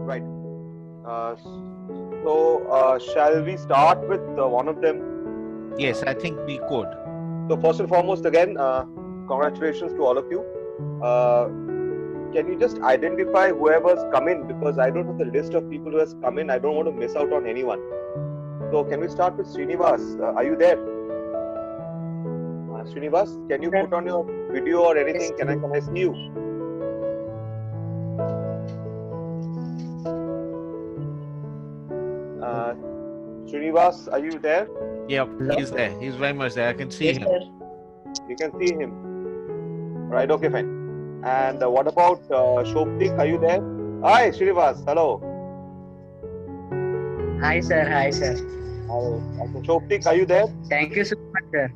Right. Shall we start with one of them? Yes, I think we could. So first and foremost, again, congratulations to all of you. Can you just identify whoever's come in, because I don't have the list of people who has come in. I don't want to miss out on anyone. So can we start with Srinivas? Are you there? Srinivas, can you put on your video or anything? Can I see you? Srinivas, are you there? Yeah, he's there. He's very much there. I can see him. You can see him. Right, okay, fine. And what about Shoptik? Are you there? Hi, Srinivas. Hello. Hi, sir. Hi, sir. Hello. Shoptik, are you there? Thank you so much, sir.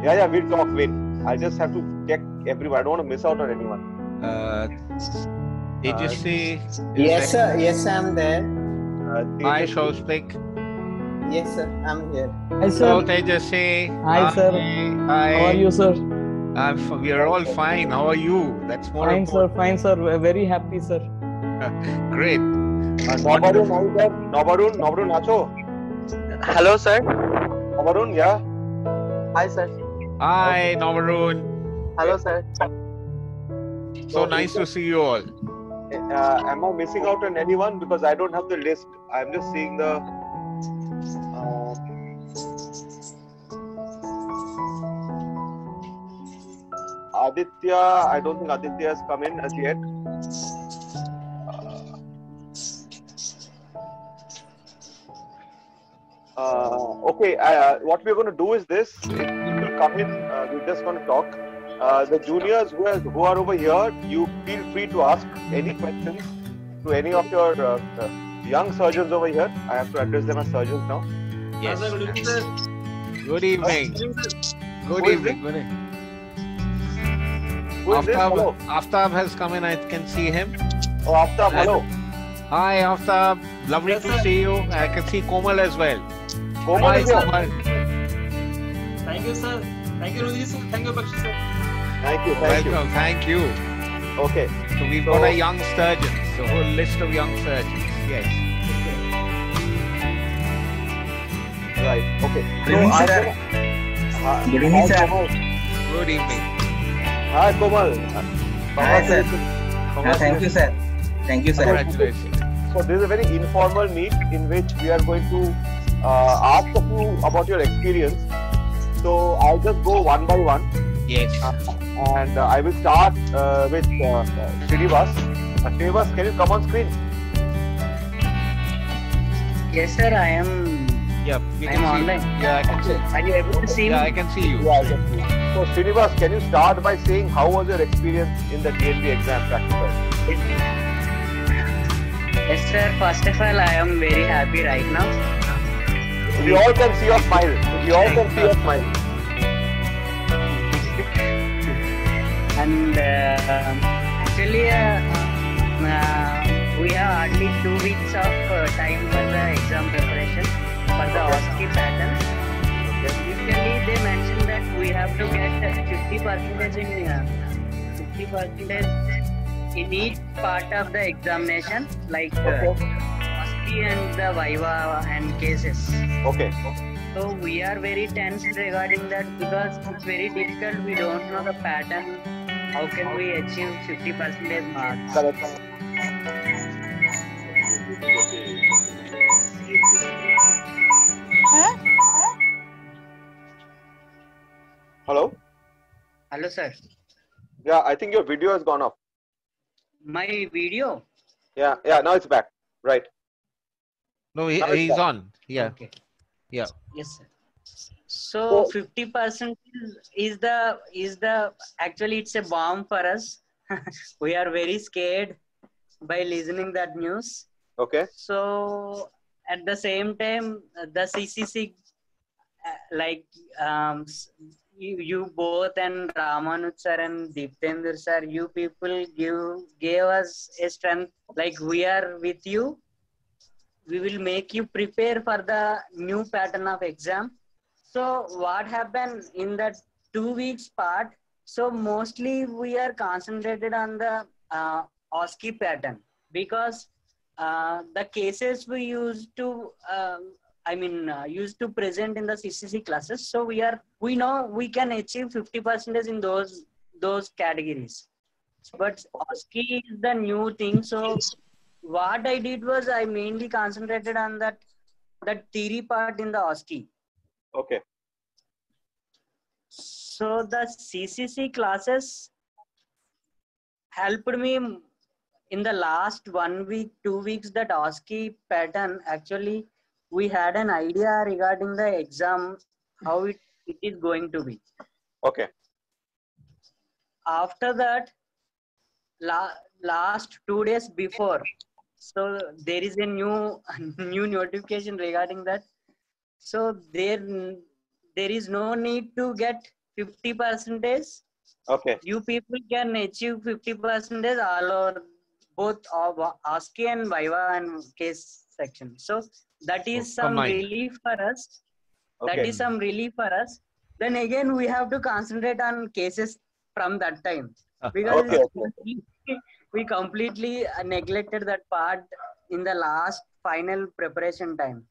Yeah, we'll talk. Wait. I just have to check everyone. I don't want to miss out on anyone. Tejashi. Yes, sir. Yes, I'm there. Hi, Shoptik. Yes, sir. I'm here. Hi, sir. Hello, Tejashi. Hi, sir. Hi. How are you, sir? We are all fine. How are you? That's more Fine, sir. important. Fine, sir. We're very happy, sir. Great. Nobarun, are you there? Nobarun, Nacho. Hello, sir. Nobarun, yeah. Hi, sir. Hi, Navarun. Hello, sir. So nice to see you all. Am I missing out on anyone? Because I don't have the list. I'm just seeing the. Aditya, I don't think Aditya has come in as yet. Okay, what we're going to do is this. If people come in, we're just going to talk. The juniors who are over here, you feel free to ask any questions to any of your young surgeons over here. I have to address them as surgeons now. Yes. Good evening, sir. Good evening. Good evening. Good evening. Who is this? Hello. Aftab has come in. I can see him. Oh, Aftab, hello. Hi, Aftab. Lovely Yes, to sir. see you. I can see Komal as well. Komal Hi, is here. Komal. Thank you, sir. Thank you, Rudhi, sir. Thank you, Bakshi, sir. Thank you. Welcome. Thank you. Okay. So we've got a young surgeon. The whole list of young surgeons. Yes. Right. Okay. Good evening, I'm sir. gonna- Good evening, Hi, sir. Komal. Good evening. Hi, Komal. Hi, sir. Congratulations. Thank you, sir. Thank you, sir. Congratulations. So this is a very informal meet in which we are going to ask of you about your experience. So I'll just go one by one, Yes. and I will start with Srinivas. Srinivas, can you come on screen? Yes, sir. I am. Yeah. We I'm can see you. online. Yeah, I can see. Are you able to see Yeah, me? I can see you. Yeah, I can see. So Srinivas, can you start by saying how was your experience in the DNB exam practical? Yes, sir. First of all, I am very happy right now. We all can see your smile. We all can see your smile. And actually, we have hardly 2 weeks of time for the exam preparation for the OSCE pattern. Usually, they mention that we have to get 50% in each part of the examination, like OSCE and the Viva and cases. Okay. So we are very tense regarding that because it's very difficult. We don't know the pattern. How can we achieve 50% marks? Correct. Hello? Hello, sir. Yeah, I think your video has gone off. My video. Yeah, now it's back. Right. No, Now it's he's back. on. Yeah. Okay. Yeah. Yes, sir. So 50% is the actually it's a bomb for us. We are very scared by listening that news. Okay. So at the same time, the CCC, you both and Ramanuj sir and Deeptendra sir, you people gave us a strength. Like we are with you. We will make you prepare for the new pattern of exam. So what happened in that 2 weeks part? So mostly we are concentrated on the OSCE pattern because the cases we used to, used to present in the CCC classes. So we know we can achieve 50% in those categories. But OSCE is the new thing. So what I did was I mainly concentrated on that theory part in the OSCE. Okay. So the CCC classes helped me in the last 1 week, 2 weeks, that OSCE pattern. Actually, we had an idea regarding the exam, how it is going to be. Okay. After that, last 2 days before, so there is a new notification regarding that. So there is no need to get 50%. Okay. You people can achieve 50% all over both OSCE and Viva and case section. So that is some combined. relief for us. Okay. That is some relief for us. Then again, we have to concentrate on cases from that time, because Okay. we completely neglected that part in the last final preparation time.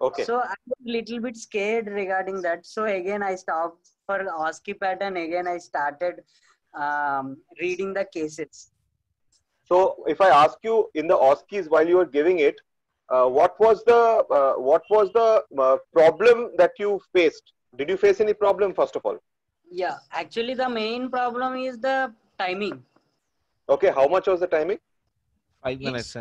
Okay. So I was a little bit scared regarding that. So again, I stopped for OSCE pattern. Again, I started reading the cases. So if I ask you in the OSCEs while you were giving it, what was the problem that you faced? Did you face any problem first of all? Yeah, actually the main problem is the timing. Okay, how much was the timing? 5 minutes.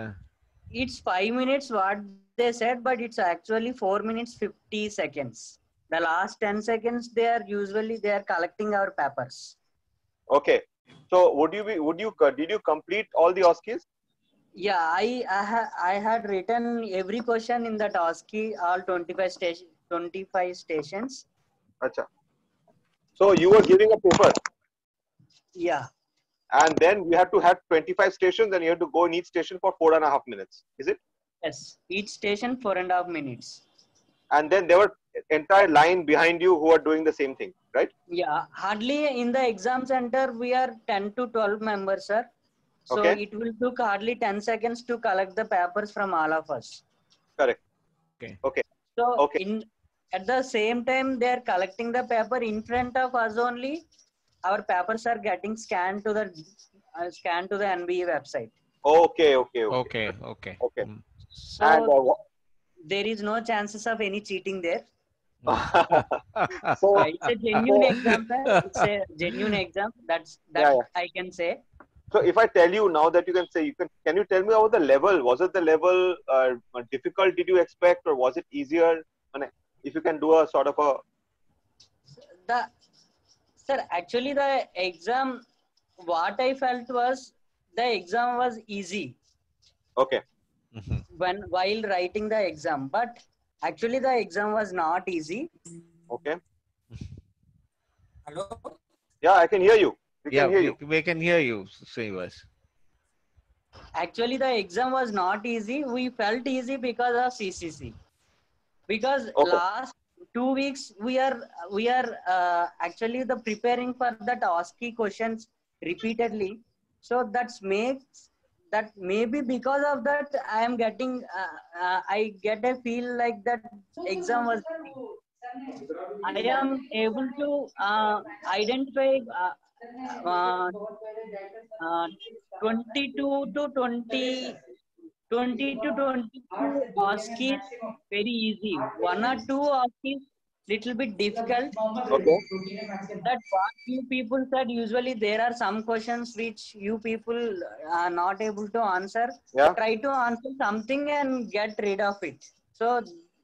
It's 5 minutes what they said, but it's actually 4 minutes 50 seconds. The last 10 seconds they are collecting our papers. Okay. So did you complete all the OSCEs? Yeah, I had written every question in that OSCE, all 25 stations. Acha. So you were giving a paper, Yeah. and then you had to have 25 stations, and you had to go in each station for 4.5 minutes. Is it? Yes. Each station 4.5 minutes. And then there were entire line behind you who are doing the same thing, right? Yeah. Hardly in the exam center we are 10 to 12 members, sir. So Okay. it will took hardly 10 seconds to collect the papers from all of us. Correct. Okay. Okay. So Okay. at the same time they are collecting the paper in front of us only. Our papers are getting scanned to the NBE website. Okay. Okay. Okay. Mm. So And there is no chances of any cheating there. so It's a genuine exam, sir. It's a genuine exam. That Yeah. I can say. So if I tell you now that can you tell me about the level? Was it the level difficult did you expect, or was it easier? And if you can do a sort of a Sir, actually the exam, what I felt was the exam was easy okay. Mhm. while writing the exam, but actually the exam was not easy. Okay. Hello? Yeah, I can hear you. We Yeah, can hear you. we can hear you, Srinivas. Actually the exam was not easy. We felt easy because of CCC. Because Okay. last 2 weeks we are actually the preparing for that OSCE questions repeatedly. So that maybe because of that I am getting I get a feel like that exam was. I am able to identify 22 to 22 OSCEs very easy. 1 or 2 OSCEs little bit difficult. Okay. That what you people said, usually there are some questions which you people are not able to answer. Yeah. Try to answer something and get rid of it. So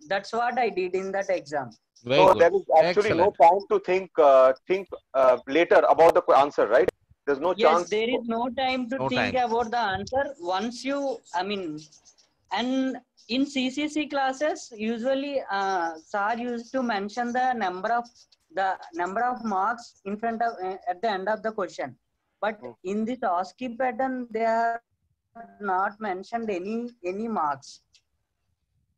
that's what I did in that exam. Very So good. there is actually Excellent. no time to think later about the answer, right? There's no Yes, chance. there is no time to No think time. about the answer. Once you, and in CCC classes, usually Sir used to mention the number of marks in front of at the end of the question. But in this OSCE pattern, they are not mentioned any marks.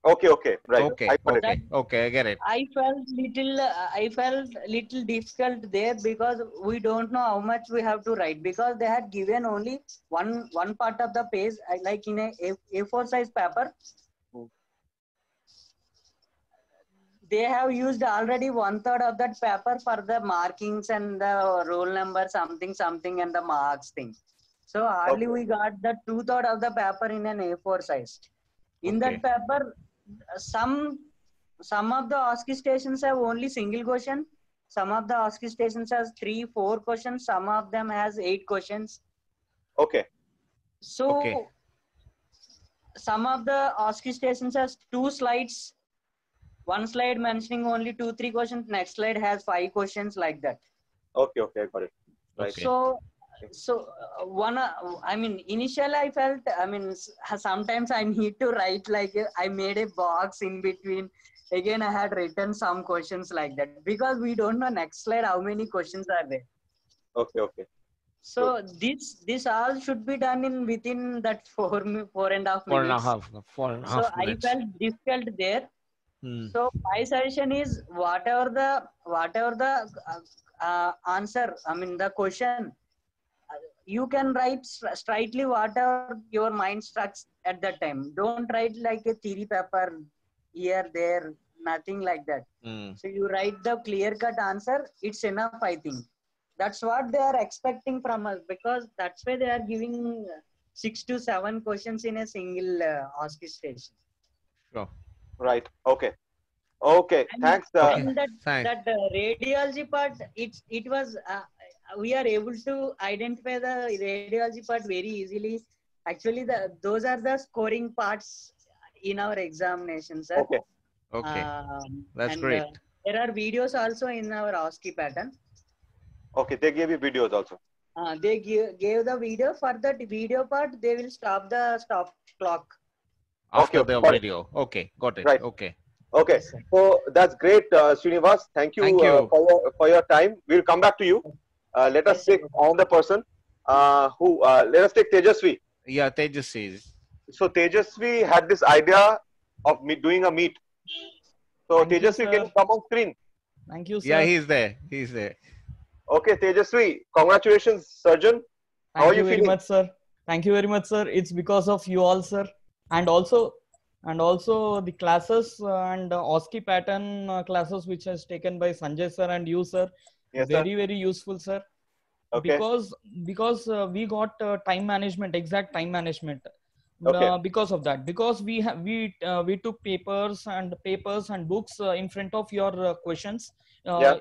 Okay. Right. Okay, I got it. okay, okay, I get it. I felt little difficult there because we don't know how much we have to write, because they had given only one part of the page, like in A4 size paper. Hmm. They have used already 1/3 of that paper for the markings and the roll number, something, and the marks thing. So hardly Okay. we got the 2/3 of the paper in an A4 size. In Okay. that paper, some of the OSCE stations have only single question. Some of the OSCE stations has 3-4 questions. Some of them has 8 questions. Okay. So Okay. some of the OSCE stations has 2 slides. One slide mentioning only 2-3 questions. Next slide has 5 questions, like that. Okay. I got it. Right. Okay. So I mean, initially I felt, I mean, sometimes I need to write, like I made a box in between. Again, I had written some questions like that, because we don't know next slide how many questions are there. Okay. So this all should be done in within that 4.5 minutes. 4.5 So I minutes. felt difficult there. Hmm. So my suggestion is, whatever the answer, I mean the question, you can write straightly whatever your mind strucks at that time. Don't write like a theory paper here, there, nothing like that. Hmm. So you write the clear-cut answer. It's enough, I think. That's what they are expecting from us, because that's why they are giving 6 to 7 questions in a single OSCE station. Sure. Right. Okay. Thanks. Okay. And that Thanks. radiology part, it was we are able to identify the radiology part very easily. Actually, those are the scoring parts in our examination, sir. Okay. Okay. That's and great. there are videos also in our OSCE pattern. Okay. They gave you videos also. They gave the video. For that video part, they will stop the stop clock. After Okay, the got it. video. Okay. Got it. Right. Okay. Okay. Yes, sir. So that's great, Srinivas. Thank you, Thank you. for your time. We'll come back to you. Let us Yes, sir. take another person. Let us take Tejasvi. Yeah, Tejas says. So Tejasvi had this idea of doing a meet. So Thank you, Tejasvi, can sir. you come on screen? Thank you, sir. Yeah, he's there. He's there. Okay, Tejasvi, congratulations, surgeon. How Thank are you you very feeling? much, sir. Thank you very much, sir. It's because of you all, sir. And also the classes and OSCE pattern classes which has taken by Sanjay sir and you, sir. Yes, sir. Very useful, sir. Okay. Because we got time management, exact time management. Okay. Because of that, because we took papers and books in front of your questions. Yeah.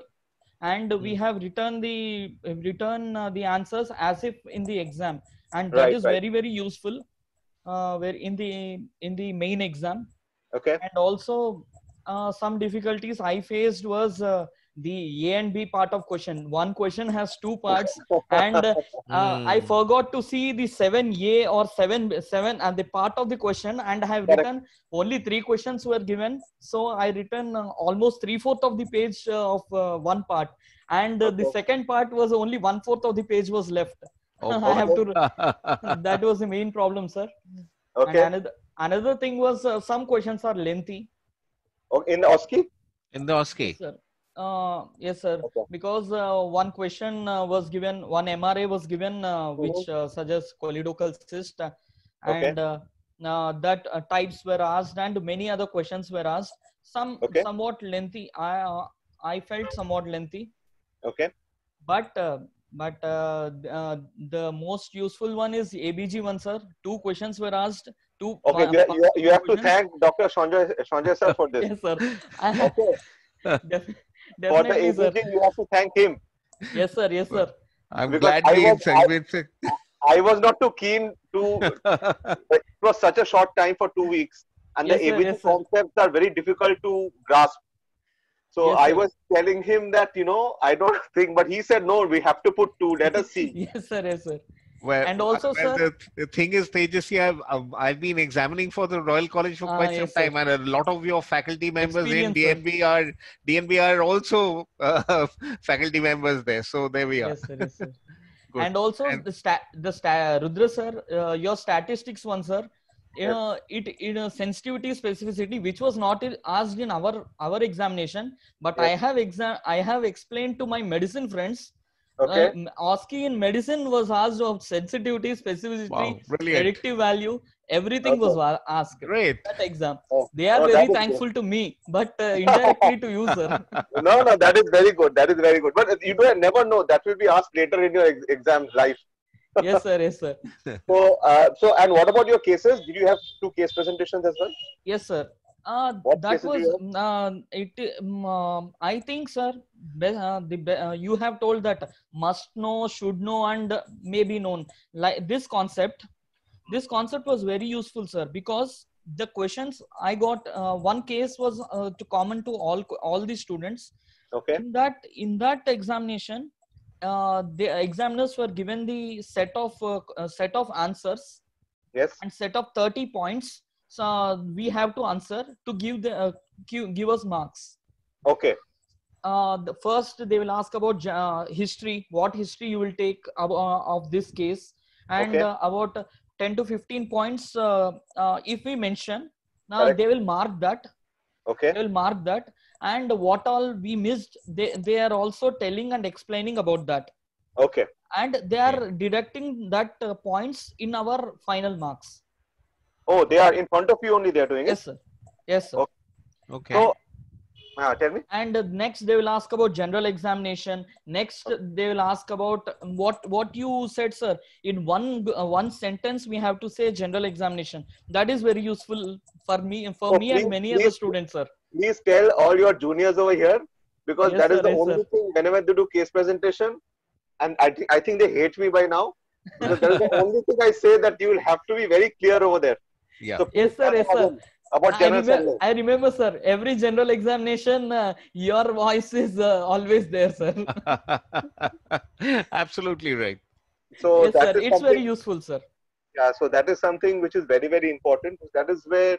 And we have written the answers as if in the exam, and that Right. is very useful where in the main exam. Okay. And also some difficulties I faced was the A and B part of question. One question has 2 parts, and I forgot to see the 7A or 7 and the part of the question, and I have Correct. written only 3 questions were given, so I written almost 3/4 of the page of one part, and the second part was only 1/4 of the page was left. Oh, I have God. to. That was the main problem, sir. Okay. And another thing was some questions are lengthy. Okay. In the OSCE? In the OSCE. Sir. Yes, sir. Okay. Because one question was given, one MRA was given, which suggests choledochal cyst, Okay. and that types were asked, and many other questions were asked. Okay. Somewhat lengthy. I felt somewhat lengthy, Okay. but the most useful one is ABG one, sir. 2 questions were asked. Okay. You have to thank Dr. Sanjay sir for this. Yes, sir. Okay. For the Definitely, sir. ABG, you have to thank him. Yes, sir. Yes, sir. I'm Because glad we celebrated. I was not too keen to. It was such a short time for 2 weeks, and Yes, the sir, ABG yes, sir. concepts are very difficult to grasp. So Yes, I sir. was telling him that I don't think, but he said no. We have to put 2. Let us see. Yes, sir. Yes, sir. Well, And also, sir, the thing is, Tejas, I've been examining for the Royal College for quite some yes, sir. time, and a lot of your faculty members in Experience, DNB are also faculty members there. So there we are. yes, sir. Yes, sir. Good. And also And- Rudra sir, your statistics one, sir. it in a sensitivity specificity which was not asked in our examination, but Yes. I have explained to my medicine friends. Okay. Asking in medicine was asked of sensitivity, specificity, Wow, brilliant. predictive value, everything was asked. Great. That exam. Oh, They are oh, very that is thankful to me, but indirectly to you, sir. No, no, that is very good. That is very good. But you do never know. That will be asked later in your exam life. Yes, sir. Yes, sir. So, and what about your cases? Did you have 2 case presentations as well? Yes, sir. What That cases do was I think, sir. You have told that must know, should know, and may be known. Like this concept was very useful, sir, because the questions I got, one case was to common to all the students. Okay. In that examination, the examiners were given the set of answers Yes. and set of 30 points. So we have to answer to give us marks. Okay. The first they will ask about history, what history you will take of this case, and Okay. About 10 to 15 points if we mention. Now Correct. they will mark that. Okay. They will mark that, and what all we missed, they are also telling and explaining about that, Okay. and they are deducting that points in our final marks. Oh, they are in front of you only. They are doing it. Yes, sir. Yes, sir. Okay. Okay. So, tell me. And next they will ask about general examination. Next they will ask about what you said, sir. In one sentence we have to say general examination. That is very useful for me and please, many other students, sir. Please tell all your juniors over here, because Yes, that is sir, the yes, only sir. thing whenever they do case presentation, and I think they hate me by now, because that is the only thing I say, that you will have to be very clear over there. Yeah. So Yes, sir. please Yes, tell sir. them about general survey. I remember, sir. Every general examination, your voice is always there, sir. Absolutely right. So Yes, that sir. is It's very something. useful, sir. Yeah, so that is something which is very, very important. That is where,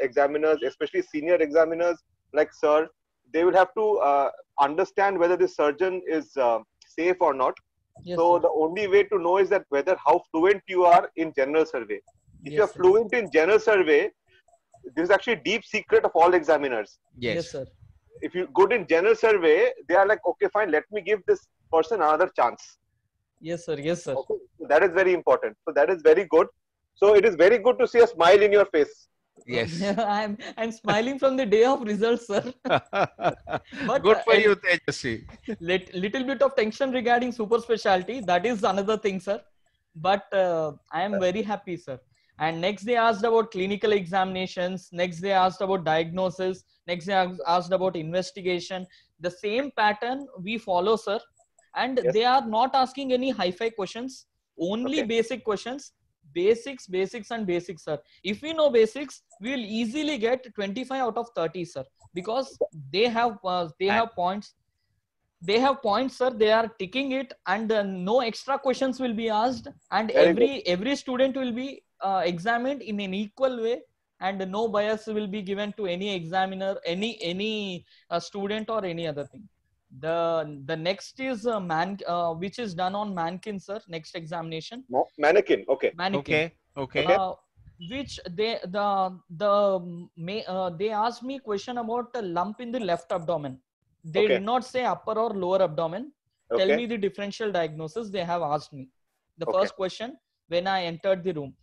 examiners, especially senior examiners like sir, they will have to understand whether the surgeon is safe or not. Yes, So sir. the only way to know is that whether how fluent you are in general survey. If Yes, you are sir. fluent in general survey, this is actually deep secret of all examiners. Yes, Yes. sir. If you're good in general survey, they are like, okay, fine, let me give this person another chance. Yes, sir. Yes, sir. Okay, so that is very important. So that is very good. So it is very good to see a smile in your face. Yes. I'm smiling from the day of results, sir. But Good for you, Tejasvi. little bit of tension regarding super specialty. That is another thing, sir. But I am very happy, sir. And next they asked about clinical examinations. Next they asked about diagnosis. Next they asked about investigation. The same pattern we follow, sir. And Yes. they are not asking any hi-fi questions. Only Okay. basic questions. Basics, and basics, sir. If we know basics, we will easily get 25 out of 30, sir. Because they have points. They have points, sir. They are ticking it, and no extra questions will be asked, and Very every student will be examined in an equal way, and no bias will be given to any examiner, any student or any other thing. The next is which is done on mannequin, sir. Next examination, Mannequin. Okay. mannequin. Okay. Okay. Which they asked me question about a lump in the left abdomen. They Okay. did not say upper or lower abdomen. Tell Okay. me the differential diagnosis. They have asked me the Okay. first question when I entered the room.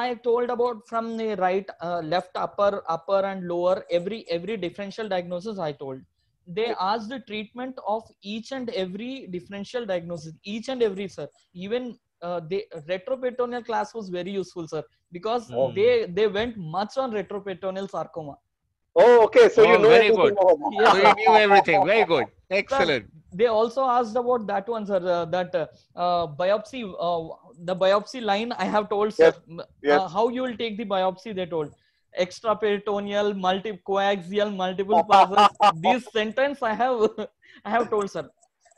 I told about from the right, left, upper and lower, every differential diagnosis I told. They asked the treatment of each and every differential diagnosis, each and every, sir. Even the retroperitoneal class was very useful, sir, because they went much on retroperitoneal sarcoma. Oh, okay. So you Oh, know very everything good. about that. Yes, So you knew everything. Very good. Excellent. They also asked about that one, sir. Biopsy, the biopsy line I have told, sir. Yes, yes. How you will take the biopsy? They told extraperitoneal, coaxial, multiple passes. This sentence I have told, sir.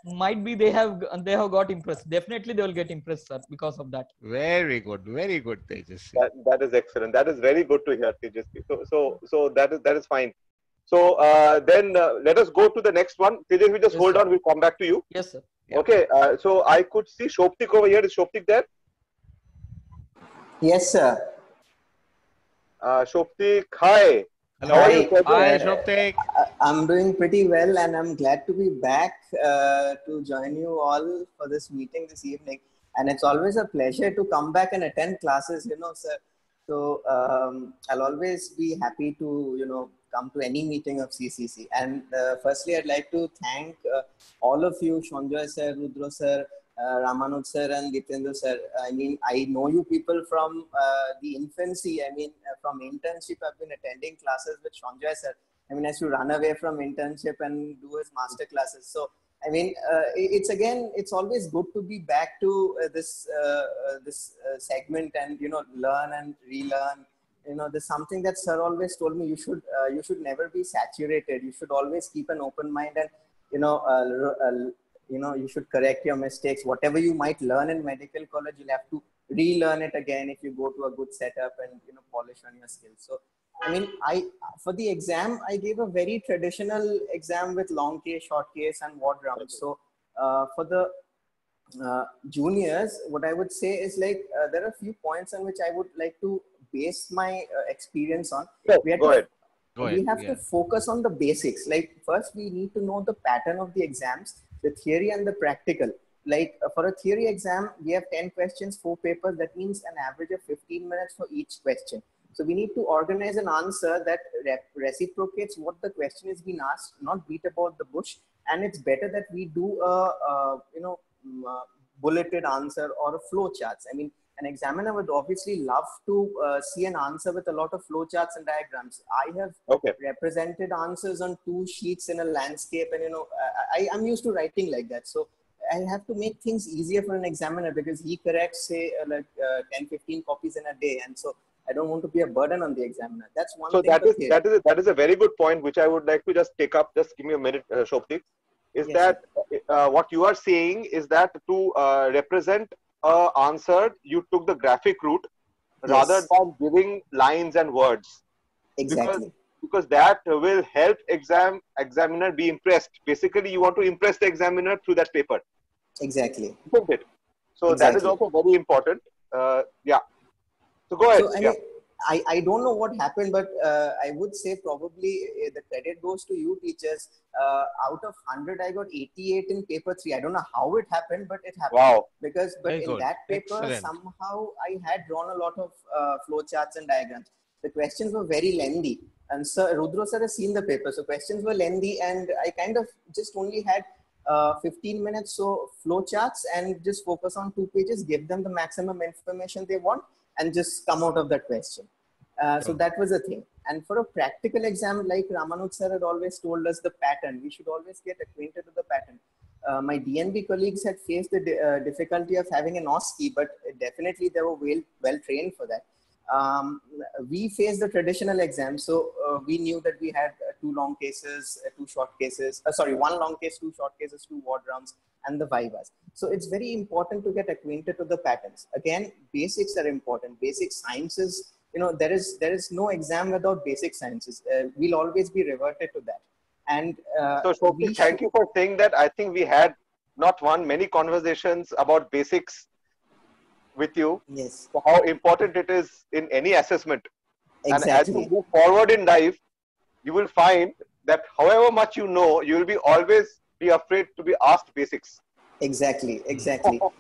Might be they have got impressed. Definitely they will get impressed, sir, because of that. Very good. Very good, Tejasvi. That is excellent. That is very good to hear, Tejasvi. So that is fine. So then let us go to the next one. Tejasvi, just Yes, hold sir. on. We'll come back to you. Yes, sir. Yeah. Okay. So I could see Shoptik over here. Is Shoptik there? Yes, sir. Shoptik, hi. Hello. How are you, Hi. sir? Hi, Shoptik. I'm doing pretty well, and I'm glad to be back to join you all for this meeting this evening. And it's always a pleasure to come back and attend classes, sir. So I'll always be happy to, come to any meeting of CCC. And firstly, I'd like to thank all of you, Shonjoy sir, Rudra sir, Ramanuj sir, and Ditendra sir. I mean, I know you people from the infancy. I mean, from internship, I've been attending classes with Shonjoy sir. I mean, I used to run away from internship and do his master classes. So, I mean, it's always good to be back to this segment and, learn and relearn. There's something that sir always told me, you should never be saturated. You should always keep an open mind and, you should correct your mistakes. Whatever you might learn in medical college, you'll have to relearn it again if you go to a good setup and, polish on your skills. So, I mean, for the exam, I gave a very traditional exam with long case, short case, and ward rounds. So for the juniors, what I would say is there are a few points on which I would like to base my experience on. Sure, We have go ahead. we have to focus on the basics. Like first, we need to know the pattern of the exams, the theory and the practical. Like for a theory exam, we have 10 questions, 4 papers. That means an average of 15 minutes for each question. So we need to organize an answer that reciprocates what the question is being asked, not beat about the bush. And it's better that we do a bulleted answer or a flow charts. I mean, an examiner would obviously love to see an answer with a lot of flow charts and diagrams. I have represented answers on 2 sheets in a landscape, and I'm used to writing like that. So I have to make things easier for an examiner because he corrects, say, 10-15 copies in a day, and so I don't want to be a burden on the examiner. That's one thing. So that is a very good point, which I would like to just take up. Just give me a minute, Shoptik. Is Yes, that what you are saying is that to represent an answer, you took the graphic route rather than giving lines and words. exactly. Because that will help examiner be impressed. Basically, you want to impress the examiner through that paper. Exactly. Isn't it? So that is also very important. Yeah. So go ahead. So I don't know what happened, but I would say probably the credit goes to you teachers. Out of 100, I got 88 in paper 3. I don't know how it happened, but it happened. Wow. But Very in good. that paper, Excellent. somehow I had drawn a lot of flow charts and diagrams. The questions were very lengthy. And Sir Rudra sir has seen the paper. So questions were lengthy, and I kind of just only had 15 minutes. So flow charts and just focus on 2 pages, give them the maximum information they want, and just come out of that question. So that was the thing. And for a practical exam, like Ramanuj sir had always told us the pattern, we should always get acquainted with the pattern. My DNB colleagues had faced the difficulty of having an OSCE, but definitely they were well trained for that. We faced the traditional exam, so we knew that we had 2 long cases, 2 short cases, 1 long case, 2 short cases, 2 ward rounds, and the vivas. So it's very important to get acquainted with the patterns. Again, basics are important. Basic sciences, there is no exam without basic sciences. We'll always be reverted to that. And so Shoptik, thank you for saying that. I think we had not one, many conversations about basics with you. Yes. So how important it is in any assessment. Exactly. And as you move forward in life, you will find that however much you know, you will be always be afraid to be asked basics. Exactly.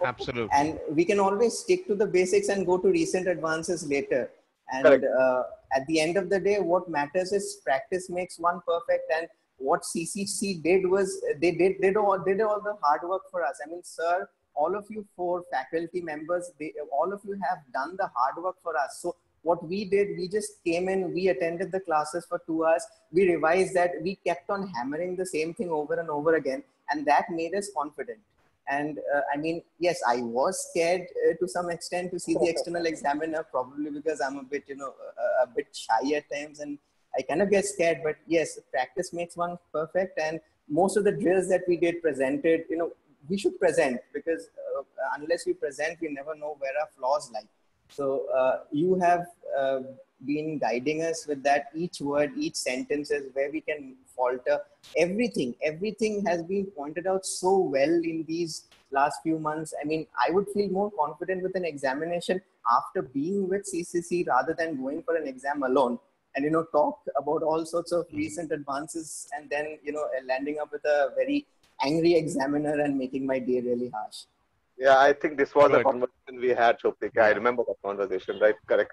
Absolutely. And we can always stick to the basics and go to recent advances later. And at the end of the day, what matters is practice makes one perfect. And what CCC did was they did all the hard work for us. I mean, sir, all of you 4 faculty members, all of you have done the hard work for us. So what we did, we just came in, we attended the classes for 2 hours, we revised that, we kept on hammering the same thing over and over again, and that made us confident. And I mean, yes, I was scared to some extent to see the external examiner, probably because I'm a bit, a bit shy at times, and I kind of get scared. But yes, practice makes one perfect, and most of the drills that we did presented, we should present, because unless we present, we never know where our flaws lie. So you have been guiding us with that. Each word, each sentence is where we can falter. Everything has been pointed out so well in these last few months, I mean, I would feel more confident with an examination after being with CCC rather than going for an exam alone and, talk about all sorts of recent advances and then, landing up with a very angry examiner and making my day really harsh. Yeah, I think this was a Good. conversation we had, Shobhik. I Yeah. remember that conversation, right? Correct.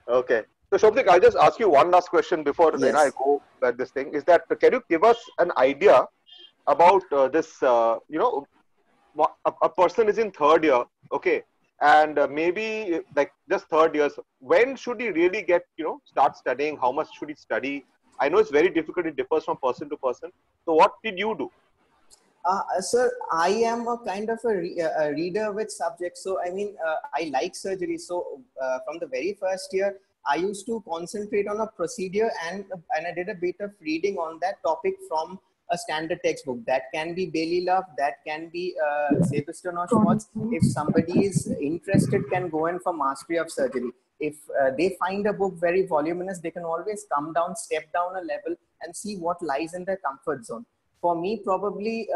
Okay. So, Shobhik, I'll just ask you one last question before Yes. I go at this thing. Is that can you give us an idea about this? A person is in third year, okay, and maybe like just third years. When should he really get start studying? How much should he study? I know it's very difficult. It differs from person to person. So, what did you do? Sir, I am a kind of a reader with subjects. So, I mean, I like surgery. So, from the very first year, I used to concentrate on a procedure and I did a bit of reading on that topic from a standard textbook. That can be Bailey Love, that can be Sebastian or Schwartz. If somebody is interested, can go in for mastery of surgery. If they find a book very voluminous, they can always come down, step down a level and see what lies in their comfort zone. For me, probably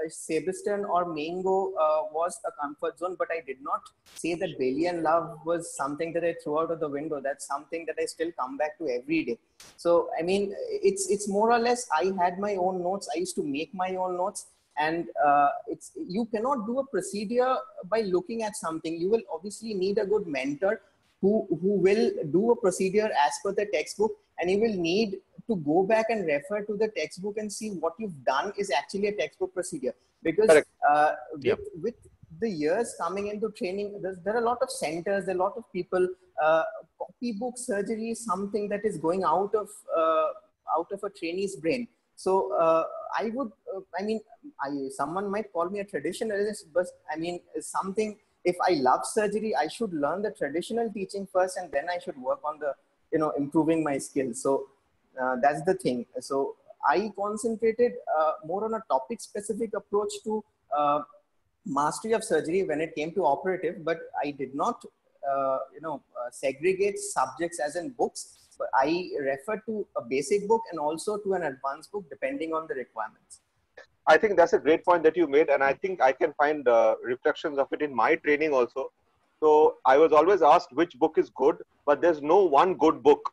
Sebastian or Mango was a comfort zone, but I did not say that Bailey and Love was something that I threw out of the window. That's something that I still come back to every day. So, I mean, it's more or less, I had my own notes. I used to make my own notes. And you cannot do a procedure by looking at something. You will obviously need a good mentor who will do a procedure as per the textbook, and you will need to go back and refer to the textbook and see what you've done is actually a textbook procedure. Because with the years coming into training, there are a lot of centers, there are a lot of people. Copybook surgery is something that is going out of a trainee's brain. So I would, someone might call me a traditionalist, but I mean, something. If I love surgery, I should learn the traditional teaching first, and then I should work on the, improving my skills. So that's the thing. So I concentrated more on a topic specific approach to mastery of surgery when it came to operative, but I did not, segregate subjects as in books. But I referred to a basic book and also to an advanced book depending on the requirements. I think that's a great point that you made, and I think I can find reflections of it in my training also. So I was always asked which book is good, but there's no one good book.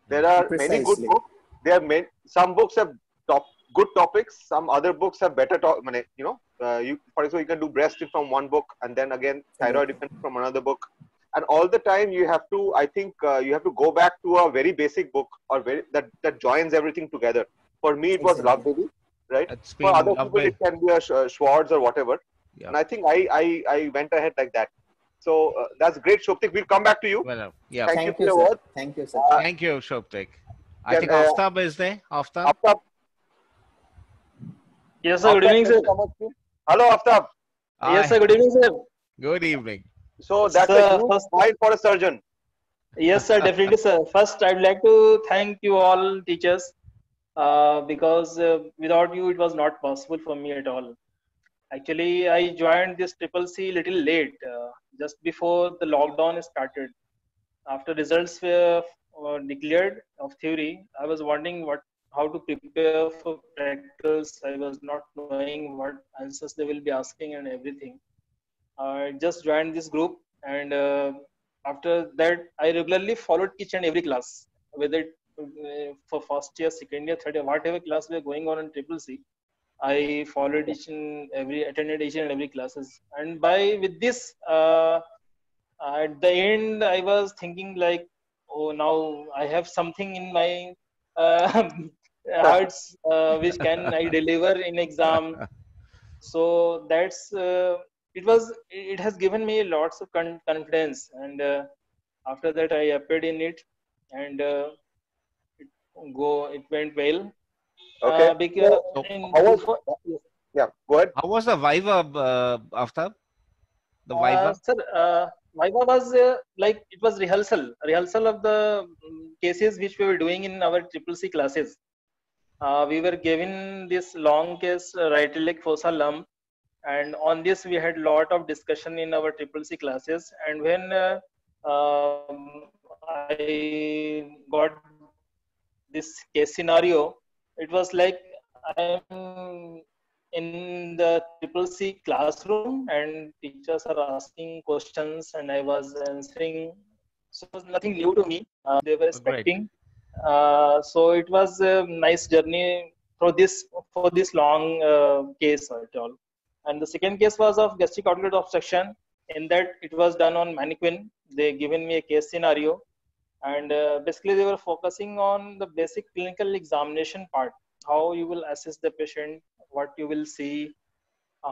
There are many good Precisely. books. Some books have good topics. Some other books have better for example, you can do breast from one book, and then again thyroid from another book. And all the time you have to, I think, you have to go back to a very basic book or that joins everything together. For me, it was Love Baby. Right. It's For been other lovely. people, it can be a Schwartz or whatever. Yeah. And I think I went ahead like that. So that's great, Shobhik. We'll come back to you. Well, yeah. Thank you for you, your sir. words. Thank you, sir. Thank you, Shobhik. I Can, think Aftab is there. Aftab? Aftab. Yes, sir. Good evening, Aftab, can sir. you come up, please? Hello, Aftab. Yes, sir. Good evening, sir. Good evening. So that's Sir, a huge first- fight for a surgeon. Yes, sir. Definitely, sir. First, I'd like to thank you all teachers because without you, it was not possible for me at all. Actually, I joined this Triple C little late, just before the lockdown started. After results were declared of theory, I was wondering how to prepare for practicals. I was not knowing what answers they will be asking and everything. I just joined this group, and after that, I regularly followed each and every class, whether for first year, second year, third year, whatever class we are going on in Triple C. I followed attended each and every classes, and with this, at the end, I was thinking like, oh, now I have something in my uh, hearts which can I deliver in exam. So that's it has given me lots of confidence, and after that I appeared in it, and it went well. Okay. Because So, How was? Yeah. Go ahead. how was the Viva, Aftab? The Viva? sir, Viva was like it was rehearsal of the cases which we were doing in our Triple C classes. We were given this long case, right leg fossa lump, and on this we had lot of discussion in our Triple C classes. And when I got this case scenario, it was like I'm in the triple C classroom, and teachers are asking questions, and I was answering. So it was nothing new to me. They were Great. expecting. So it was a nice journey for this long case at all. And the second case was of gastric outlet obstruction. In that, it was done on mannequin. They given me a case scenario, and basically they were focusing on the basic clinical examination part, how you will assess the patient, what you will see,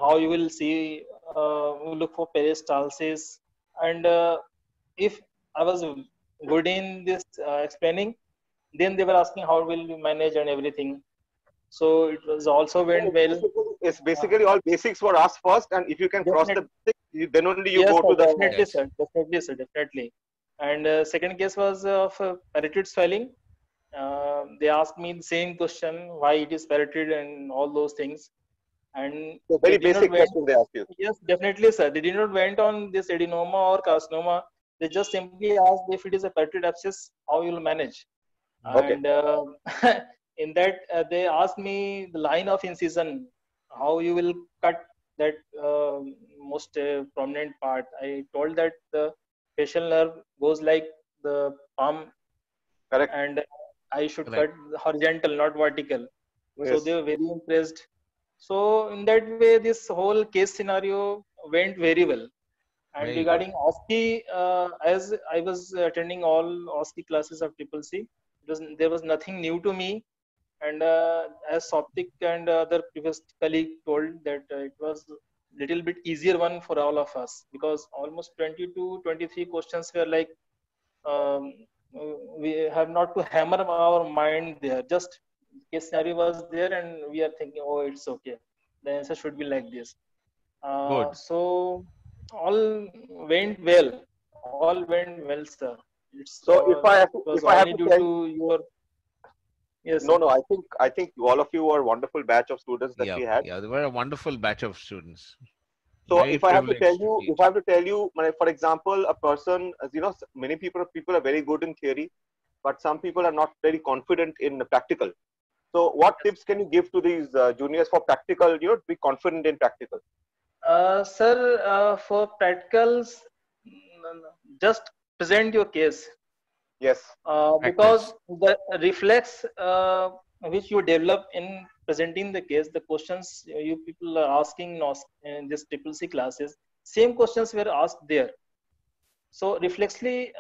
how you will see, look for peristalsis, and if I was good in this explaining, then they were asking how will you manage and everything. So it was also went well. It's basically all basics were asked first, and if you can cross the basics, then only you Yes, go sir, to the. definitely, Yes. sir. Definitely, sir. Definitely. And second case was of parotid swelling. They asked me the same question, why it is parotid and all those things. And So they very did not basic went. question they ask you. Yes, definitely, sir. They did not went on this adenoma or carcinoma. They just simply asked if it is a parotid abscess, how you will manage. Okay. And in that, they asked me the line of incision, how you will cut that most prominent part. I told that the facial nerve goes like the palm, Correct. and I should Right. cut horizontal, not vertical. So Yes. they were very impressed. So in that way, this whole case scenario went very well. And Very good. regarding OSCE, as I was attending all OSCE classes of Triple C, there was nothing new to me. And as Soptic and other previous colleague told that it was little bit easier one for all of us, because almost 20 to 23 questions were like, um, we have not to hammer our mind there. Just case scenario was there, and we are thinking, oh, it's okay. The answer should be like this. Good. So all went well. All went well, sir. So It was if I have only to due tell to your. Yes, no, sir. no, I think all of you are a wonderful batch of students that Yeah. we had. Yeah. They were a wonderful batch of students. So Very if I have to tell privileged to you, teach. if I have to tell you, for example, a person, as you know, many people are very good in theory, but some people are not very confident in the practical. So what tips can you give to these juniors for practical, to be confident in practical? Sir, for practicals, just present your case. Yes. Because Practice. the reflex which you develop in presenting the case, the questions you people are asking in this triple C classes, same questions were asked there. So reflexly,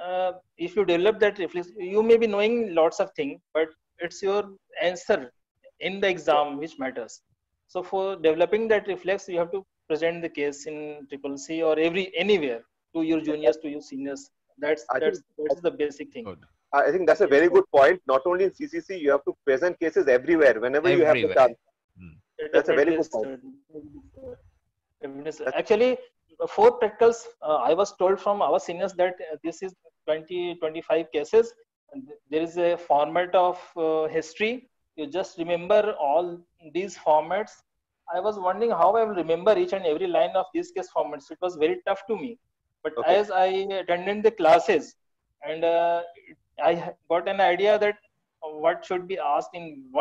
if you develop that reflex, you may be knowing lots of things, but it's your answer in the exam which matters. So for developing that reflex, you have to present the case in triple C or anywhere to your juniors, to your seniors. That's I think that's the basic thing. Good. I think that's a Yes, very sir. good point. Not only in CCC, you have to present cases everywhere whenever you have the Everywhere. chance. Hmm. That's a very Definitely, good point. sir. Definitely, sir. Actually, for practicals, I was told from our seniors that this is 20-25 cases. And there is a format of history. You just remember all these formats. I was wondering how I will remember each and every line of these case formats. It was very tough to me. But Okay. as I attended the classes, and got an idea that what should be asked in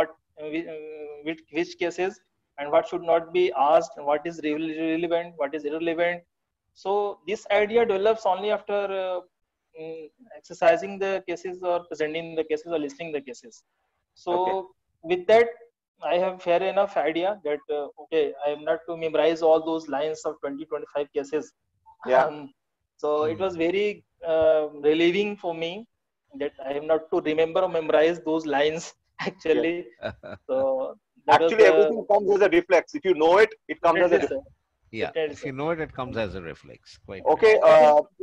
which cases, and what should not be asked, what is relevant, what is irrelevant. So this idea develops only after exercising the cases or presenting the cases or listening the cases. So Okay. with that, I have fair enough idea that okay, I am not to memorize all those lines of 20-25 cases. Yeah. So it was very relieving for me that I am not to remember or memorize those lines Yes. actually. So that was Actually, the everything comes as a reflex. If you know it, it comes as a definitely, reflex. sir. Yeah. Definitely, If you sir. know it, it comes as a reflex. Quite right. Okay.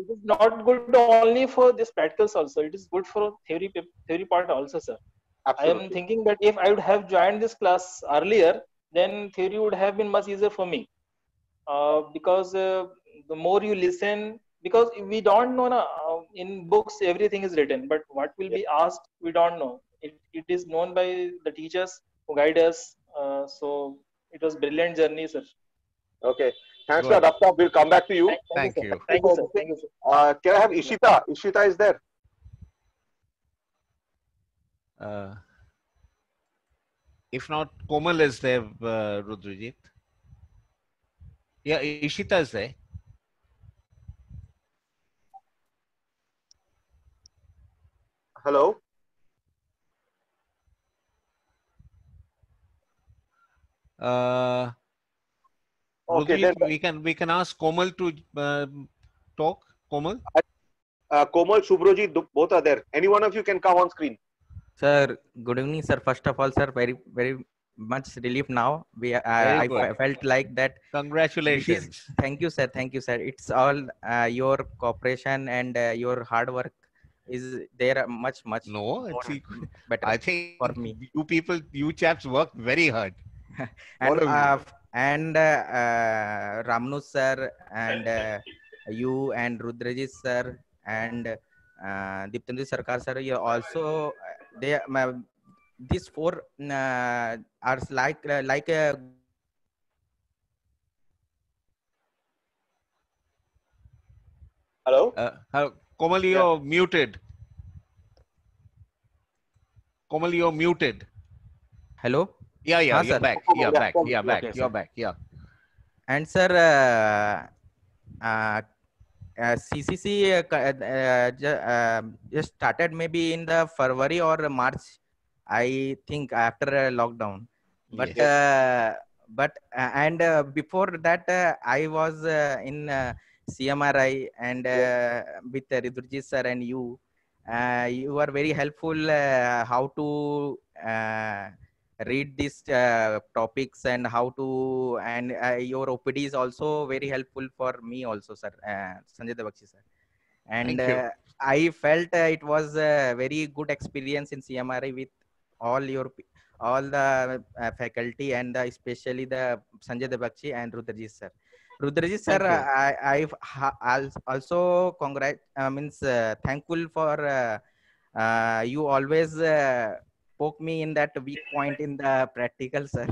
It is not good only for this practicals also. It is good for theory part also, sir. I am Absolutely. thinking that if I would have joined this class earlier, then theory would have been much easier for me. Because the more you listen, because we don't know in books everything is written, but what will Yes. be asked we don't know. It is known by the teachers who guide us. So it was brilliant journey, sir. Okay. Thanks for Good. that, Rafta. We'll come back to you. Thank you, Thank sir. you. Thank you, sir. Thank you, sir. Can I have Thank you, sir. Ishita? Ishita is there. If not, Komal is there, Rudrajit. Yeah, Ishita is there. Hello. Uh, Okay, then Rudri, we can ask Komal to talk. Komal. Komal, Subhrojit, both are there. Any one of you can come on screen. Sir, good evening, sir. First of all, sir, very much relief now. Very I good. felt like that. Congratulations. Thank you, sir. Thank you, sir. It's all your cooperation and your hard work is there much No, more better I think for me. you people, you chaps worked very hard. And All of you. Ramnu sir and you and Rudraji sir and Diptendra Sarkar sir, you also they these four are like a Hello. Komal, you're muted. Komal, you're muted. hello. Yeah, Haan, you're sir. back. You're back. You're back. Okay, You're sir. back. Yeah. And sir, CCC just started maybe in the February or March, I think, after lockdown. But Yes. and before that, I was in CMRI and with Ridurji sir and you. You are very helpful how to read these topics and how to and your OPD is also very helpful for me also, sir. Sanjay Devakshi sir. And Thank you. I felt it was a very good experience in CMRI with all all the faculty and especially the Sanjay Devakshi and Rudraji sir. Rudraji sir, Thank you. I also means thankful for you always poke me in that weak point in the practical, sir.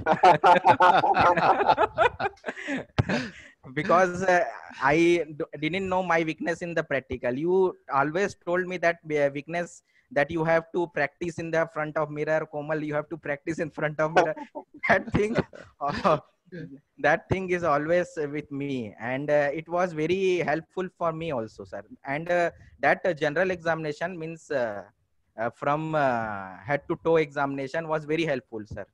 Because didn't know my weakness in the practical. You always told me that weakness that you have to practice in the front of mirror. Komal, you have to practice in front of mirror. That thing, that thing is always with me, and it was very helpful for me also, sir. And that general examination means from head to toe examination was very helpful, sir.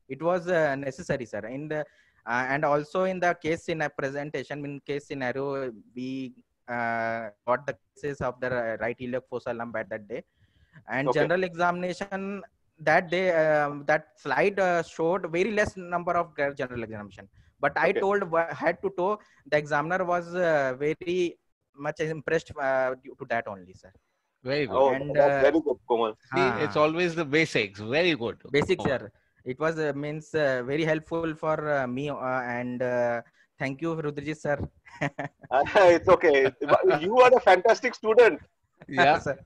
It was necessary, sir. In the and also in the case in a presentation, in case scenario, we got the cases of the right iliac fossa lump at that day. And general examination that day, that slide showed very less number of general examination. But I told head to toe, the examiner was very much impressed due to that only, sir. Very good. Oh, And that's very good, Komal. See, it's always the basics. Very good. Basics, sir. It was means very helpful for me and thank you, Rudraji sir. It's okay. You are a fantastic student. Yeah. Sir.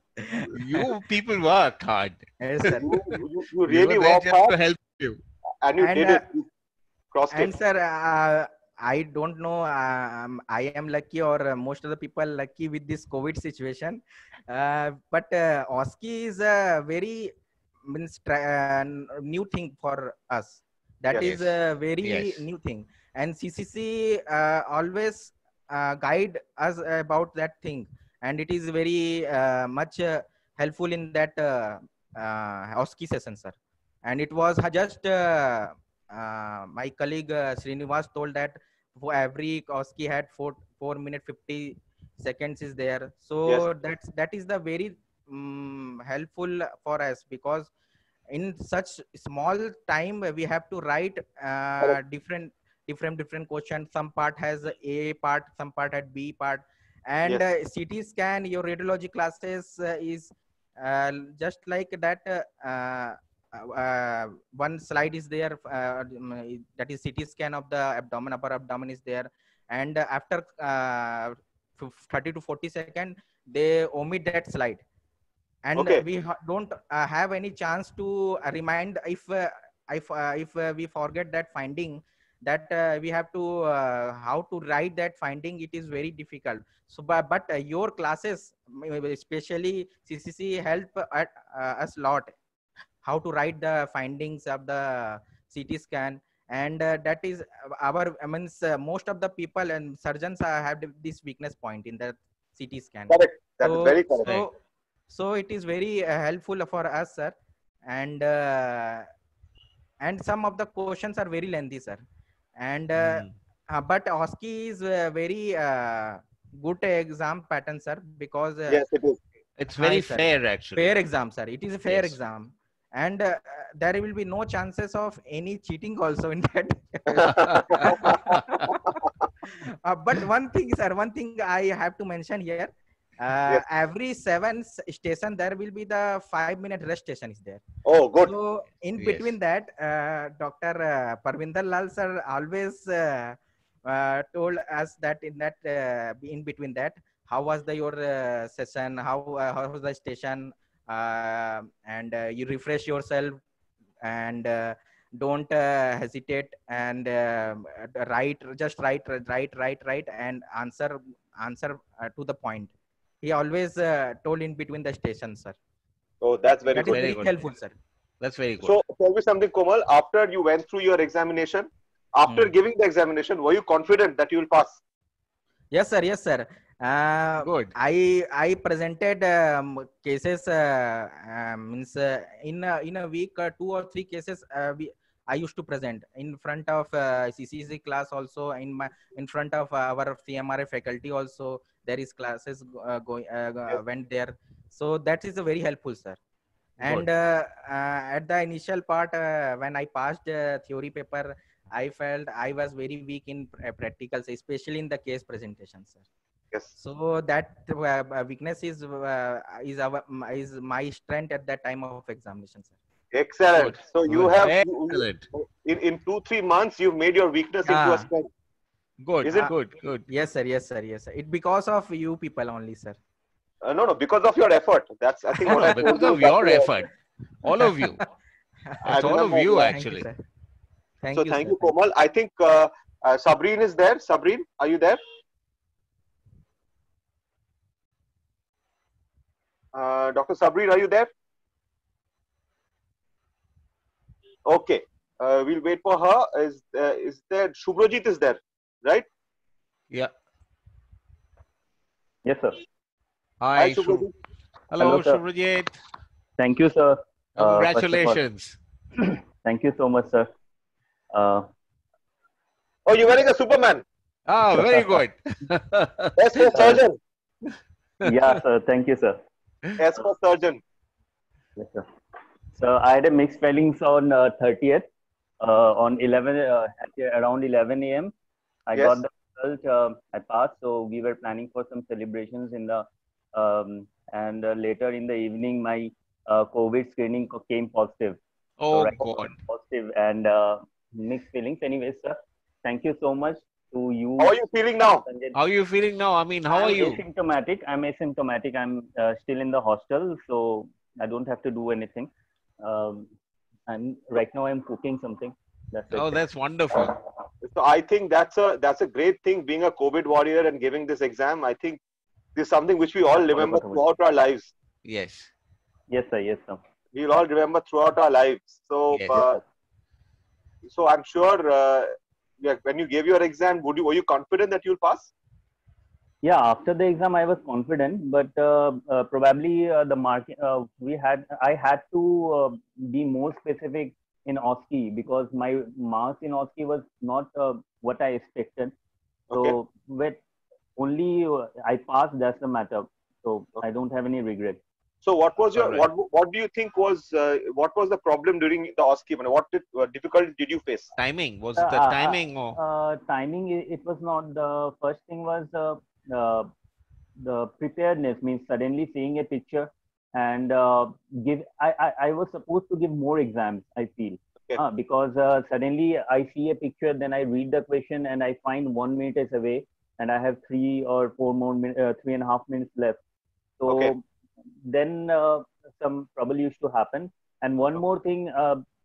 You people worked hard. Yes, sir. You really worked just hard to help you. and you did it. You crossed and it. sir, I don't know. I am lucky, or most of the people lucky with this COVID situation. But OSCE is a very means new thing for us. That is a very new thing, and CCC always guide us about that thing, and it is very much helpful in that OSCE session, sir. And it was just my colleague Srinivas told that for every OSCE had 4 minute 50 seconds is there. So that is the very helpful for us, because in such small time we have to write different questions. Some part has A part, some part had B part, and CT scan, your radiology classes is just like that. One slide is there, that is CT scan of the abdomen, upper abdomen is there, and after 30 to 40 seconds they omit that slide, and we don't have any chance to remind if we forget that finding, that we have to how to write that finding. It is very difficult. So but your classes, especially CCC, help us lot how to write the findings of the CT scan. and that is our, I mean, most of the people and surgeons have this weakness point in the CT scan. Correct. That is So, very correct. so it is very helpful for us, sir. And some of the questions are very lengthy, sir. And but OSCE is very good exam pattern, sir, because Yes, it is. It's very sir. fair, actually. Fair exam, sir. It is a fair Yes. exam, and there will be no chances of any cheating also in that. But one thing, sir, one thing I have to mention here. Yes. Every 7 station there will be the 5-minute rest station is there. Oh, good. So in Yes. between that, Dr. Parvinder Lal sir always told us that in between that, how was your session? How was the station? And you refresh yourself, and don't hesitate, and write and answer to the point. He always told in between the stations, sir. Oh, that's very That is good. very good. helpful, sir. That's very good. So tell me something, Komal. After you went through your examination, after giving the examination, were you confident that you will pass? Yes, sir. Yes, sir. Good. I presented cases means in a week 2 or 3 cases I used to present in front of CCC class, also in front of our CMRA faculty also. There is classes went there, so that is a very helpful, sir. And at the initial part, when I passed theory paper, I felt I was very weak in practicals, especially in the case presentation, sir. Yes. So that weakness is my strength at that time of examination, sir. Excellent. Good. So you Good. have Excellent. in 2-3 months you've made your weakness into a strength. Good. Is it? Good. Yes, sir. Yes, sir. Yes, sir. It because of you people only, sir. No, because of your effort. That's, I think, No, what I no, told because you of back your there. effort. All of you. I It's all of remember you, that. actually. Thank So you, thank sir. you, Komal. I think Sabreen is there. Sabreen, are you there? Dr. Sabreen, are you there? Okay. We'll wait for her. Is there? Shubhrajit is there, right? Yeah. Yes, sir. Hi, Shubhrajit. Hello, Hello, sir. Shubhrajit. Thank you, sir. Congratulations. First of all, thank you so much, sir. Oh, you're wearing a Superman. Ah, very good. S for surgeon. Yeah, sir. Thank you, sir. S for surgeon. Yes, sir. So I had a mixed feelings on 30th. On 11 around 11 a.m. I Yes. got the result. I passed. So we were planning for some celebrations in the and later in the evening, my COVID screening came positive. Oh, right, God. positive and mixed feelings. Anyways, sir, thank you so much to you. How are you feeling now? Sanjay. How are you feeling now? I mean, how are you? Asymptomatic. I'm asymptomatic. I'm still in the hostel, so I don't have to do anything. And right now I'm cooking something. That's it. Oh, that's wonderful. So I think that's a great thing, being a COVID warrior and giving this exam. I think this is something which we all remember throughout our lives. Yes. Yes, sir. Yes, sir. We'll all remember throughout our lives. So, Yes. so I'm sure when you gave your exam, were you confident that you'll pass? Yeah, after the exam, I was confident, but probably the mark I had to be more specific in OSCE because my marks in OSCE was not what I expected. So Okay. with only I passed, that's the matter. So I don't have any regret. So what was your Alright. what do you think was what was the problem during the OSCE? What difficulty did you face? Timing. Was it the timing or? Timing, it was not. The first thing was the preparedness, means suddenly seeing a picture and I was supposed to give more exams, I feel. Okay. Because suddenly I see a picture, then I read the question and I find 1 minute is away and I have 3 or 4 more 3.5 minutes left. So Okay. then some trouble used to happen. And one more thing,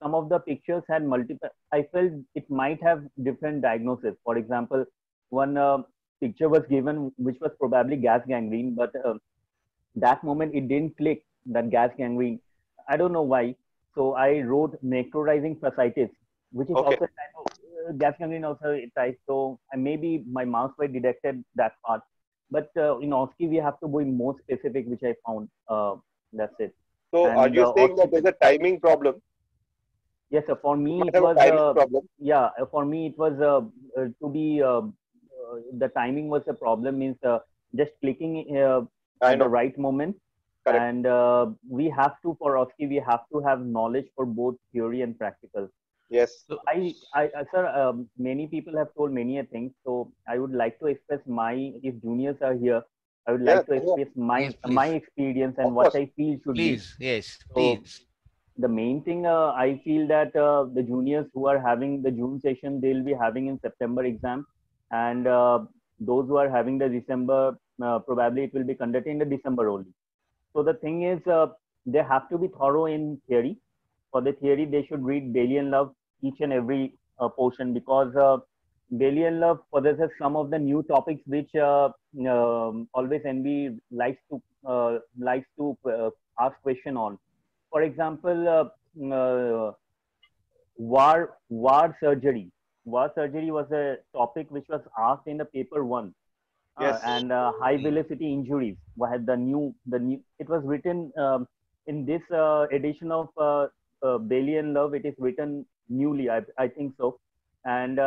some of the pictures had multiple, I felt it might have different diagnosis. For example, one picture was given which was probably gas gangrene, but that moment it didn't click that gas gangrene. I don't know why. So I wrote necrotizing fasciitis, which is Okay. also a type of gas gangrene also type. So maybe my marks were deducted that part. But in OSCE, we have to be more specific, which I found. That's it. So are And you saying that there's a timing problem? yes, sir. For You me, might it have a was timing problem. yeah. For me, it was to be the timing was a problem. Means just clicking I at the know. right moment. Correct. And we have to, for OSCE, we have to have knowledge for both theory and practical. Yes. So sir, many people have told many a things. So I would like to express if juniors are here, I would like to express Yes, please. my experience and Of what course. I feel should Please, yes, be. So please. the main thing I feel that the juniors who are having the June session, they'll be having in September exam, and those who are having the December, probably it will be conducted in the December only. So the thing is, they have to be thorough in theory. For the theory, they should read Bailey and Love each and every portion, because Bailey and Love possesses some of the new topics which always NB likes to ask question on. For example, war surgery. War surgery was a topic which was asked in the paper one. Yes. And high velocity injuries had the new it was written in this edition of Bailey and Love. It is written newly, I think so. And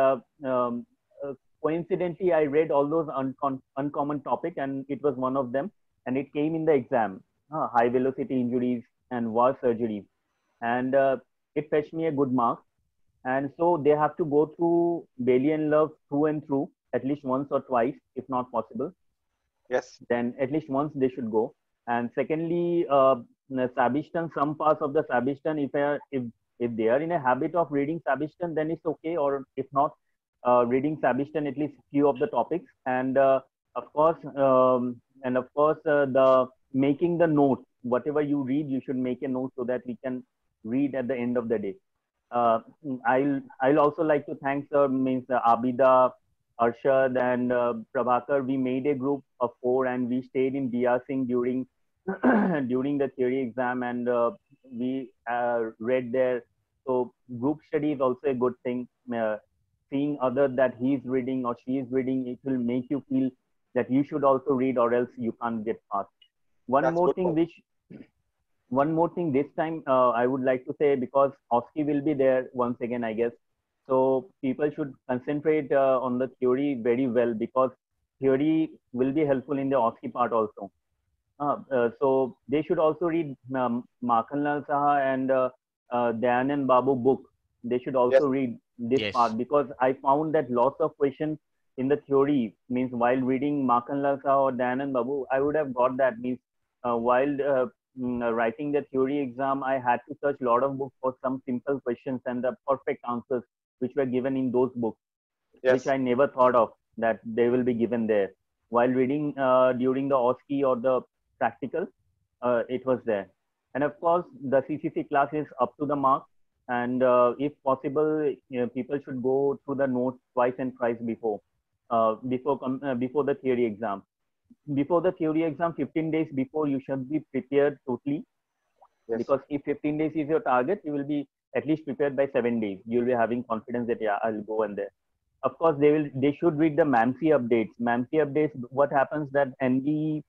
coincidentally, I read all those uncommon topic, and it was one of them, and it came in the exam. High velocity injuries and war surgeries, and it fetched me a good mark. And so they have to go through Bailey and Love through and through at least once or twice, if not possible. Yes. Then at least once they should go. And secondly, Sabishtan, some parts of the Sabishtan, if they are in a habit of reading Sabishtan, then it's okay. Or if not, reading Sabishtan, at least few of the topics. And of course, the making the notes. Whatever you read, you should make a note so that we can read at the end of the day. I'll also like to thank Abida, Arshad, and Prabhakar. We made a group of 4, and we stayed in DR Singh during during the theory exam, and we read there. So group study is also a good thing. Seeing other that he's reading or she is reading, it will make you feel that you should also read, or else you can't get past. One more thing this time I would like to say, because OSCE will be there once again, I guess. So people should concentrate on the theory very well, because theory will be helpful in the OSCE part also. So they should also read Makhanlal Saha and Dayanand Babu book. They should also read this part, because I found that lots of questions in the theory, means while reading Makhanlal Saha or Dayanand Babu, I would have got that, means while writing the theory exam, I had to search a lot of books for some simple questions and the perfect answers which were given in those books, which I never thought of that they will be given there. While reading during the OSCE or the practical, it was there. And of course, the CCC class is up to the mark. And if possible, people should go through the notes twice and thrice before the theory exam. Before the theory exam, 15 days before, you should be prepared totally. Because if 15 days is your target, you will be at least prepared by 7 days. You'll be having confidence that, yeah, I'll go and there. Of course, they should read the MAMC updates. MAMC updates, what happens that NB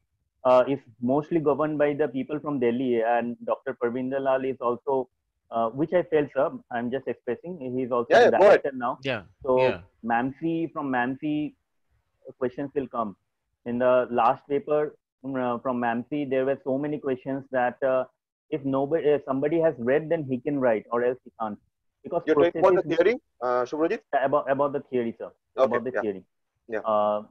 is mostly governed by the people from Delhi, and Dr. Parvinder Lal is also, which I felt, sir, I'm just expressing, he's also the director now. So MAMC, from MAMC, questions will come. In the last paper from MAMC, there were so many questions that if somebody has read, then he can write, or else he can't. Because you're talking about the theory, Subhrajit? About the theory, sir. About the theory.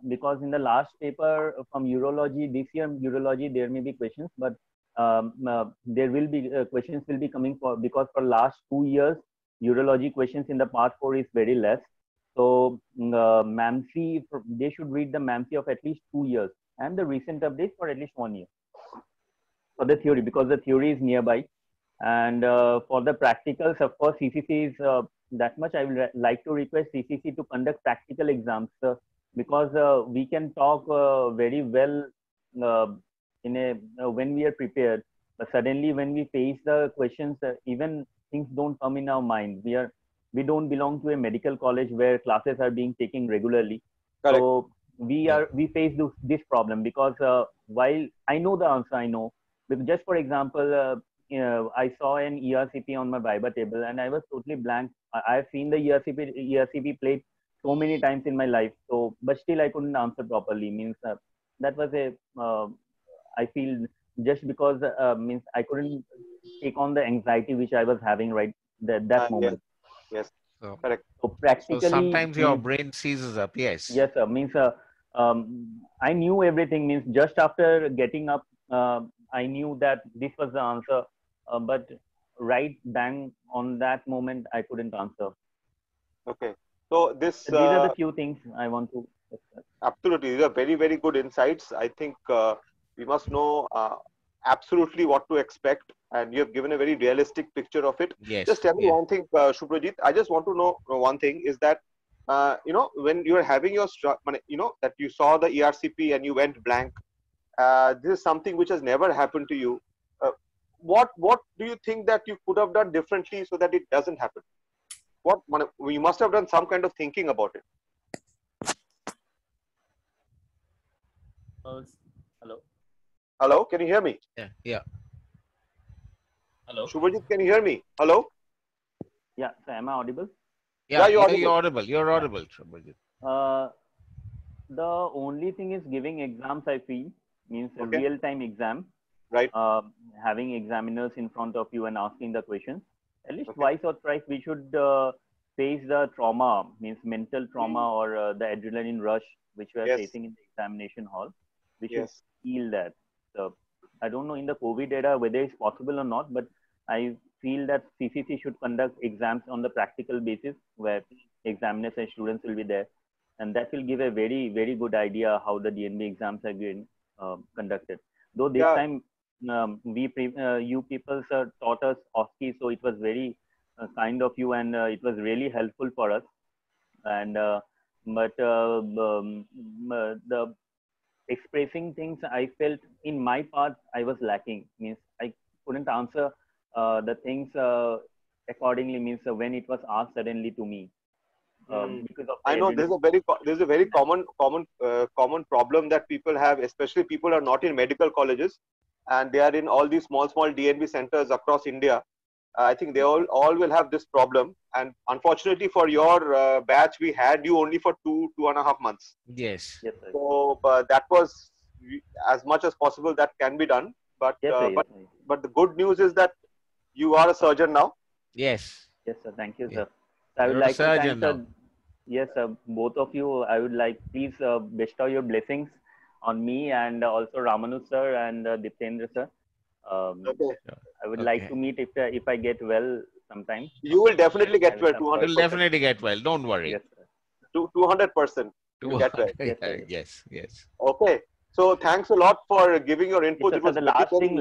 Because in the last paper from urology, this year urology, there may be questions, but there will be questions will be coming because for last 2 years, urology questions in the part 4 is very less. So MAMC, they should read the MAMC of at least 2 years, and the recent updates for at least 1 year for the theory, because the theory is nearby. And for the practicals, of course, CCC is that much. I would like to request CCC to conduct practical exams, because we can talk very well when we are prepared. But suddenly, when we face the questions, even things don't come in our mind. we don't belong to a medical college where classes are being taken regularly. Correct. So we face this problem because while I know the answer, I know, but just for example, I saw an ERCP on my Viva table and I was totally blank. I've seen the ERCP played so many times in my life, so but still I couldn't answer properly. Means that was a I feel just because means I couldn't take on the anxiety which I was having right that moment. Yes. So, Correct. So practically, so sometimes your means, brain seizes up. Yes. yes, sir. Means I knew everything. Means just after getting up, I knew that this was the answer. But right bang on that moment, I couldn't answer. Okay. So this These are the few things I want to discuss. absolutely, these are very, very good insights. I think we must know absolutely what to expect, and you have given a very realistic picture of it. Yes. Just tell me yes. one thing, Shubhrajit. I just want to know one thing is that when you are having your that you saw the ERCP and you went blank. This is something which has never happened to you. What do you think that you could have done differently so that it doesn't happen? We must have done some kind of thinking about it. Hello. Hello, can you hear me? Yeah. Yeah. Hello. Shubhrajit, can you hear me? Hello? Yeah. So am I audible? Yeah, you're You're audible. You're audible, Shubhrajit. The only thing is giving exams. I feel means a Okay. real-time exam. Right. Having examiners in front of you and asking the questions. At least Okay. twice or thrice we should face the trauma, means mental trauma or the adrenaline rush which we are Yes. facing in the examination hall. We should Yes. feel that. So I don't know in the COVID era whether it's possible or not, but I feel that CCC should conduct exams on the practical basis where examiners and students will be there, and that will give a very, very good idea how the DNB exams are being conducted. Though this Yeah. time you people taught us OSCE, so it was very kind of you, and it was really helpful for us. And the expressing things, I felt in my part I was lacking. Means I couldn't answer the things accordingly. Means when it was asked suddenly to me. Because of the I know this is a very common problem that people have, especially people who are not in medical colleges and they are in all these small DNB centers across India. I think they all will have this problem, and unfortunately for your batch, we had you only for 2.5 months. Yes. Yes, sir. So that was as much as possible that can be done. But Yes, sir, yes, sir. but the good news is that you are a surgeon now. Yes. Yes, sir. Thank you, Yeah. sir. So I would You're a like to thank surgeon now. yes, sir, both of you. I would like please bestow your blessings on me and also Ramanuj sir and Diptendra sir. Okay. I would like Okay. to meet if I get well sometime. You will definitely I get will well. support. 200%. You'll definitely get well. Don't worry. Yes, sir. 200%. You get well. Yes, sir. Yes. Yes. Okay. So thanks a lot for giving your input. Yes, It sir. was The very, last very thing,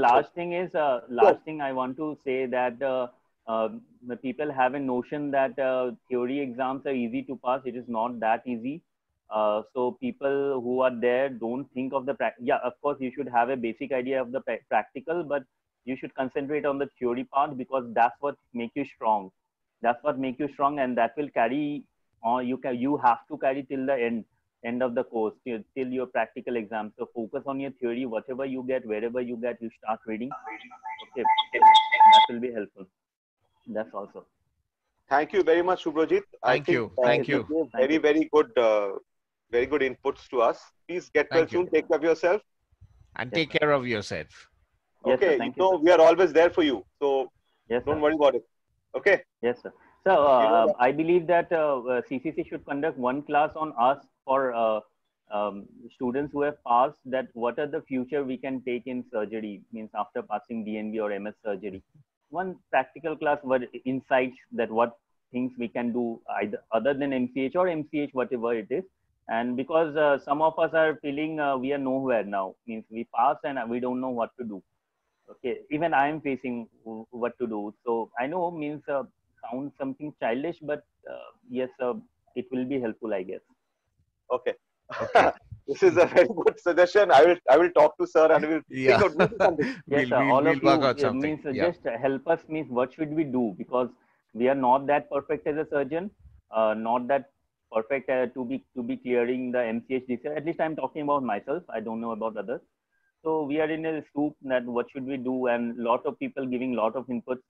useful. last thing I want to say that the people have a notion that theory exams are easy to pass. It is not that easy. So people who are there don't think of the yeah, of course you should have a basic idea of the practical, but you should concentrate on the theory part because that's what make you strong. That's what make you strong, and that will carry on. You have to carry till the end of the course till your practical exam. So focus on your theory. Whatever you get, wherever you get, you start reading. Okay, that will be helpful. That's also. Thank you very much, Shubhrajit. Thank you. Thank you. You gave very good inputs to us. Please get well Thank you. soon. Take care of yourself. And Yes, take care of yourself. Yes, sir. Okay. Thank you, sir. We are always there for you. So Yes, don't sir. worry about it. Okay. Yes, sir. So I believe that CCC should conduct one class on us for students who have passed. That what are the future we can take in surgery, means after passing DNB or MS surgery. One practical class, what insights that what things we can do either other than MCH or MCH, whatever it is. And because some of us are feeling we are nowhere now, means we pass and we don't know what to do. Okay, even I am facing what to do. So I know means sound something childish, but yes, it will be helpful, I guess. Okay. Okay. This is a very good suggestion. I will talk to sir and we will Yeah. think of doing something. Yes, we'll all we'll of work you out something. means Yeah. just help us. Means what should we do? Because we are not that perfect as a surgeon, not that perfect to be clearing the MCH discharge. At least I'm talking about myself. I don't know about others. So we are in a soup that what should we do, and lot of people giving lot of inputs.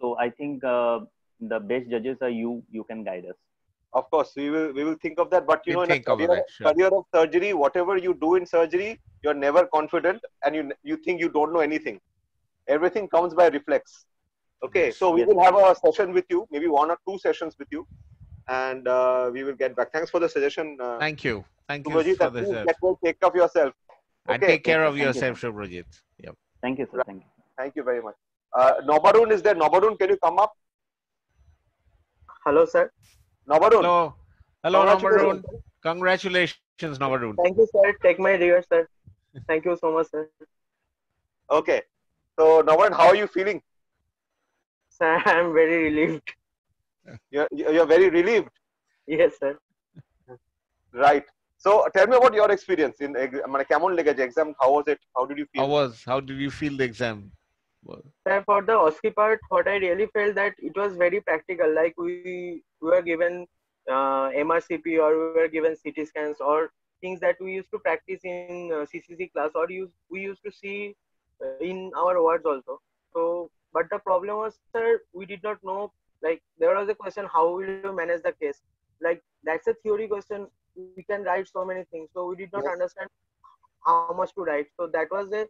So I think the best judges are you. You can guide us. Of course, we will think of that. But you We'll know, in a think of that, sure. career of surgery, whatever you do in surgery, you're never confident, and you think you don't know anything. Everything comes by reflex. Okay, Yes. so we Yes. will have a session with you, maybe 1 or 2 sessions with you, and we will get back. Thanks for the suggestion, Thank you. Thank you Subhajit, for and this. please get well, take care of yourself. And Okay, take care Okay, of thank you, yourself, sir. Shubhrajit. Yep. Thank you, sir. Right. Thank you. thank you very much. Nobarun is there? Nobarun, can you come up? Hello, sir. Nobarun, Hello. Hello, congratulations. Navarun. Congratulations, Navarun. Thank you, sir. Take my dear, sir. Thank you so much, sir. Okay, so Nobarun, how are you feeling? Sir, I am very relieved. You're very relieved, Yes, sir. right? So tell me about your experience in কেমন লেগেছে exam. How was it? How did you feel? How did you feel the exam? Sir, for the OSCE part, what I really felt that it was very practical. Like we were given MRCP, or we were given CT scans, or things that we used to practice in CCC class, or we used to see in our wards also. So, but the problem was, sir, we did not know. Like there was a question, how will you manage the case? Like that's a theory question. We can write so many things, so we did not understand how much to write. So that was a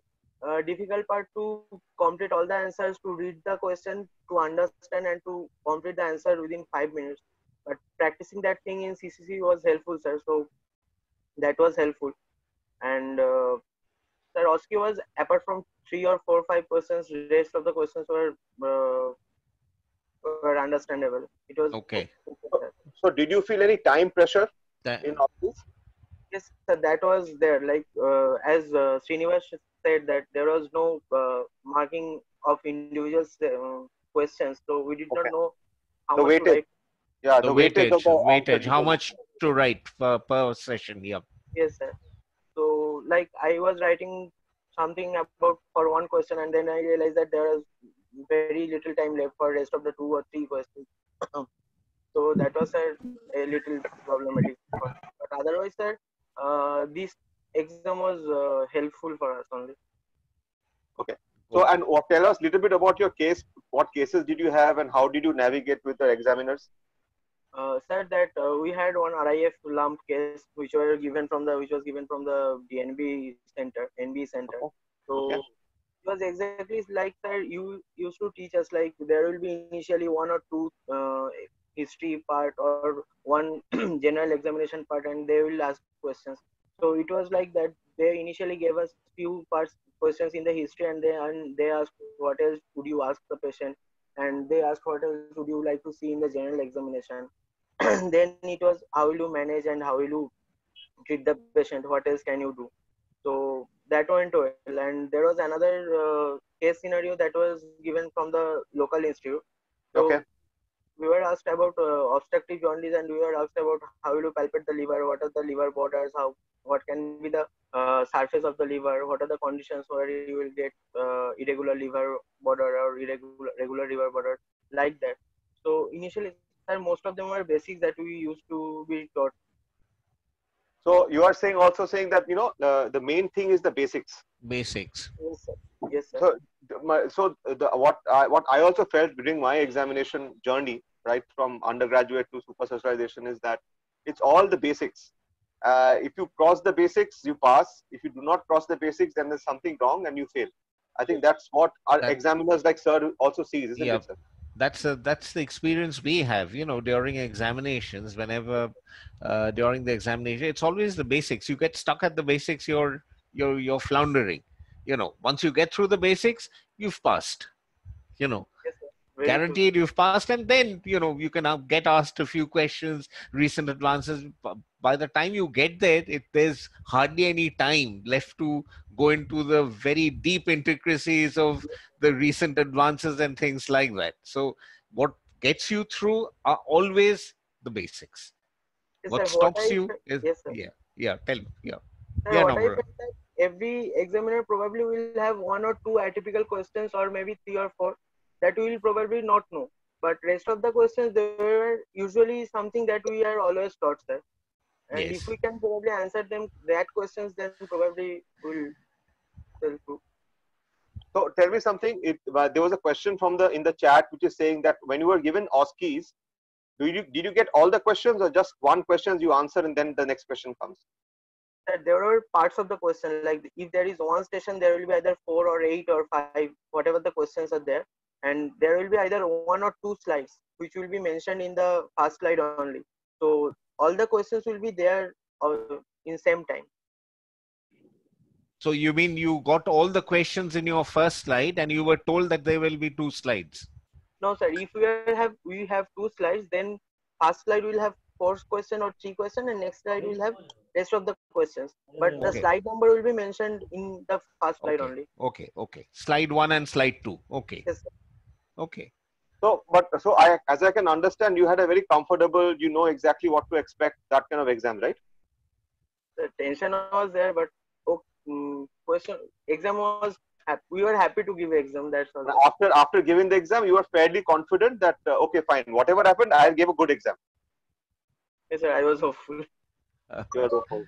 difficult part to complete all the answers, to read the question, to understand, and to complete the answer within 5 minutes. But practicing that thing in CCC was helpful, sir. So that was helpful. And sir, OSCE was, apart from 3 or 4 5 questions, rest of the questions were understandable. It was Okay. sir. So did you feel any time pressure That- in all this? Yes, sir, that was there. Like as Srinivas said, that there was no marking of individual questions, so we did not Okay. know how The much to weightage. write. Yeah, the the weightage of the answer weightage. How depends. much to write per session? Yep. Yes, sir. So like I was writing something about for one question, and then I realized that there was very little time left for rest of the 2 or 3 questions. So that was a little problematic. But otherwise, sir, this exam was helpful for us only. So and tell us a little bit about your case. What cases did you have, and how did you navigate with the examiners? Sir, that we had one RIF lump case which was given from the DNB center, NB center. So Okay. it was exactly like, sir, you used to teach us like there will be initially 1 or 2 history part or one general examination part, and they will ask questions. So it was like that. They initially gave us few questions in the history, and they asked what else would you ask the patient, and they asked what else would you like to see in the general examination. Then it was how will you manage and how will you treat the patient, what else can you do. So that went well. And there was another case scenario that was given from the local institute. So Okay. we were asked about obstructive jaundice, and we were asked about how will you palpate the liver, what are the liver borders, what can be the surface of the liver, what are the conditions where you will get irregular liver border or regular liver border, like that. So initially, sir, most of them were basics that we used to be taught. So you are saying that the main thing is the basics. Basics. Yes, sir. Yes, sir. What I also felt during my examination journey, right from undergraduate to super specialization, is that it's all the basics. If you cross the basics, you pass. If you do not cross the basics, then there's something wrong and you fail. I think that's what our examiners like sir also sees, isn't it, sir? That's the experience we have, during examinations. Whenever during the examination, it's always the basics. You get stuck at the basics, you're floundering. Once you get through the basics, you've passed. Yes, sir. Very Guaranteed you've passed, and then you can now get asked a few questions, recent advances. By the time you get there, there's hardly any time left to go into the very deep intricacies of the recent advances and things like that. So what gets you through are always the basics. Yes, What sir. stops you is Yes, sir. tell me. Sir, Yeah, what I Navarro. felt that every examiner probably will have 1 or 2 atypical questions, or maybe 3 or 4, that we will probably not know. but rest of the questions they were usually something that we are always taught, sir. And Yes. if we can probably answer them that questions, then probably we'll tell through. So tell me something. There was a question from in the chat which is saying that when you were given OSCEs, did you get all the questions or just one question you answer and then the next question comes? That there are parts of the question, like if there is one station, there will be either 4 or 8 or 5, whatever the questions are there, and there will be either 1 or 2 slides which will be mentioned in the first slide only. So all the questions will be there in same time. So you mean you got all the questions in your first slide and you were told that there will be 2 slides? No, sir. If we have 2 slides, then first slide will have 4 question or 3 question, and next slide will have rest of the questions. But the Okay. slide number will be mentioned in the first slide Okay. only. Okay. Slide 1 and slide 2. Okay. Yes, sir. Okay. So, as I can understand, you had a very comfortable, you know exactly what to expect, that kind of exam, right? The tension was there, but exam was we were happy to give exam. That's all. After giving the exam, you were fairly confident that okay, fine, whatever happened, I gave a good exam. Yes, sir. I was hopeful. You were hopeful.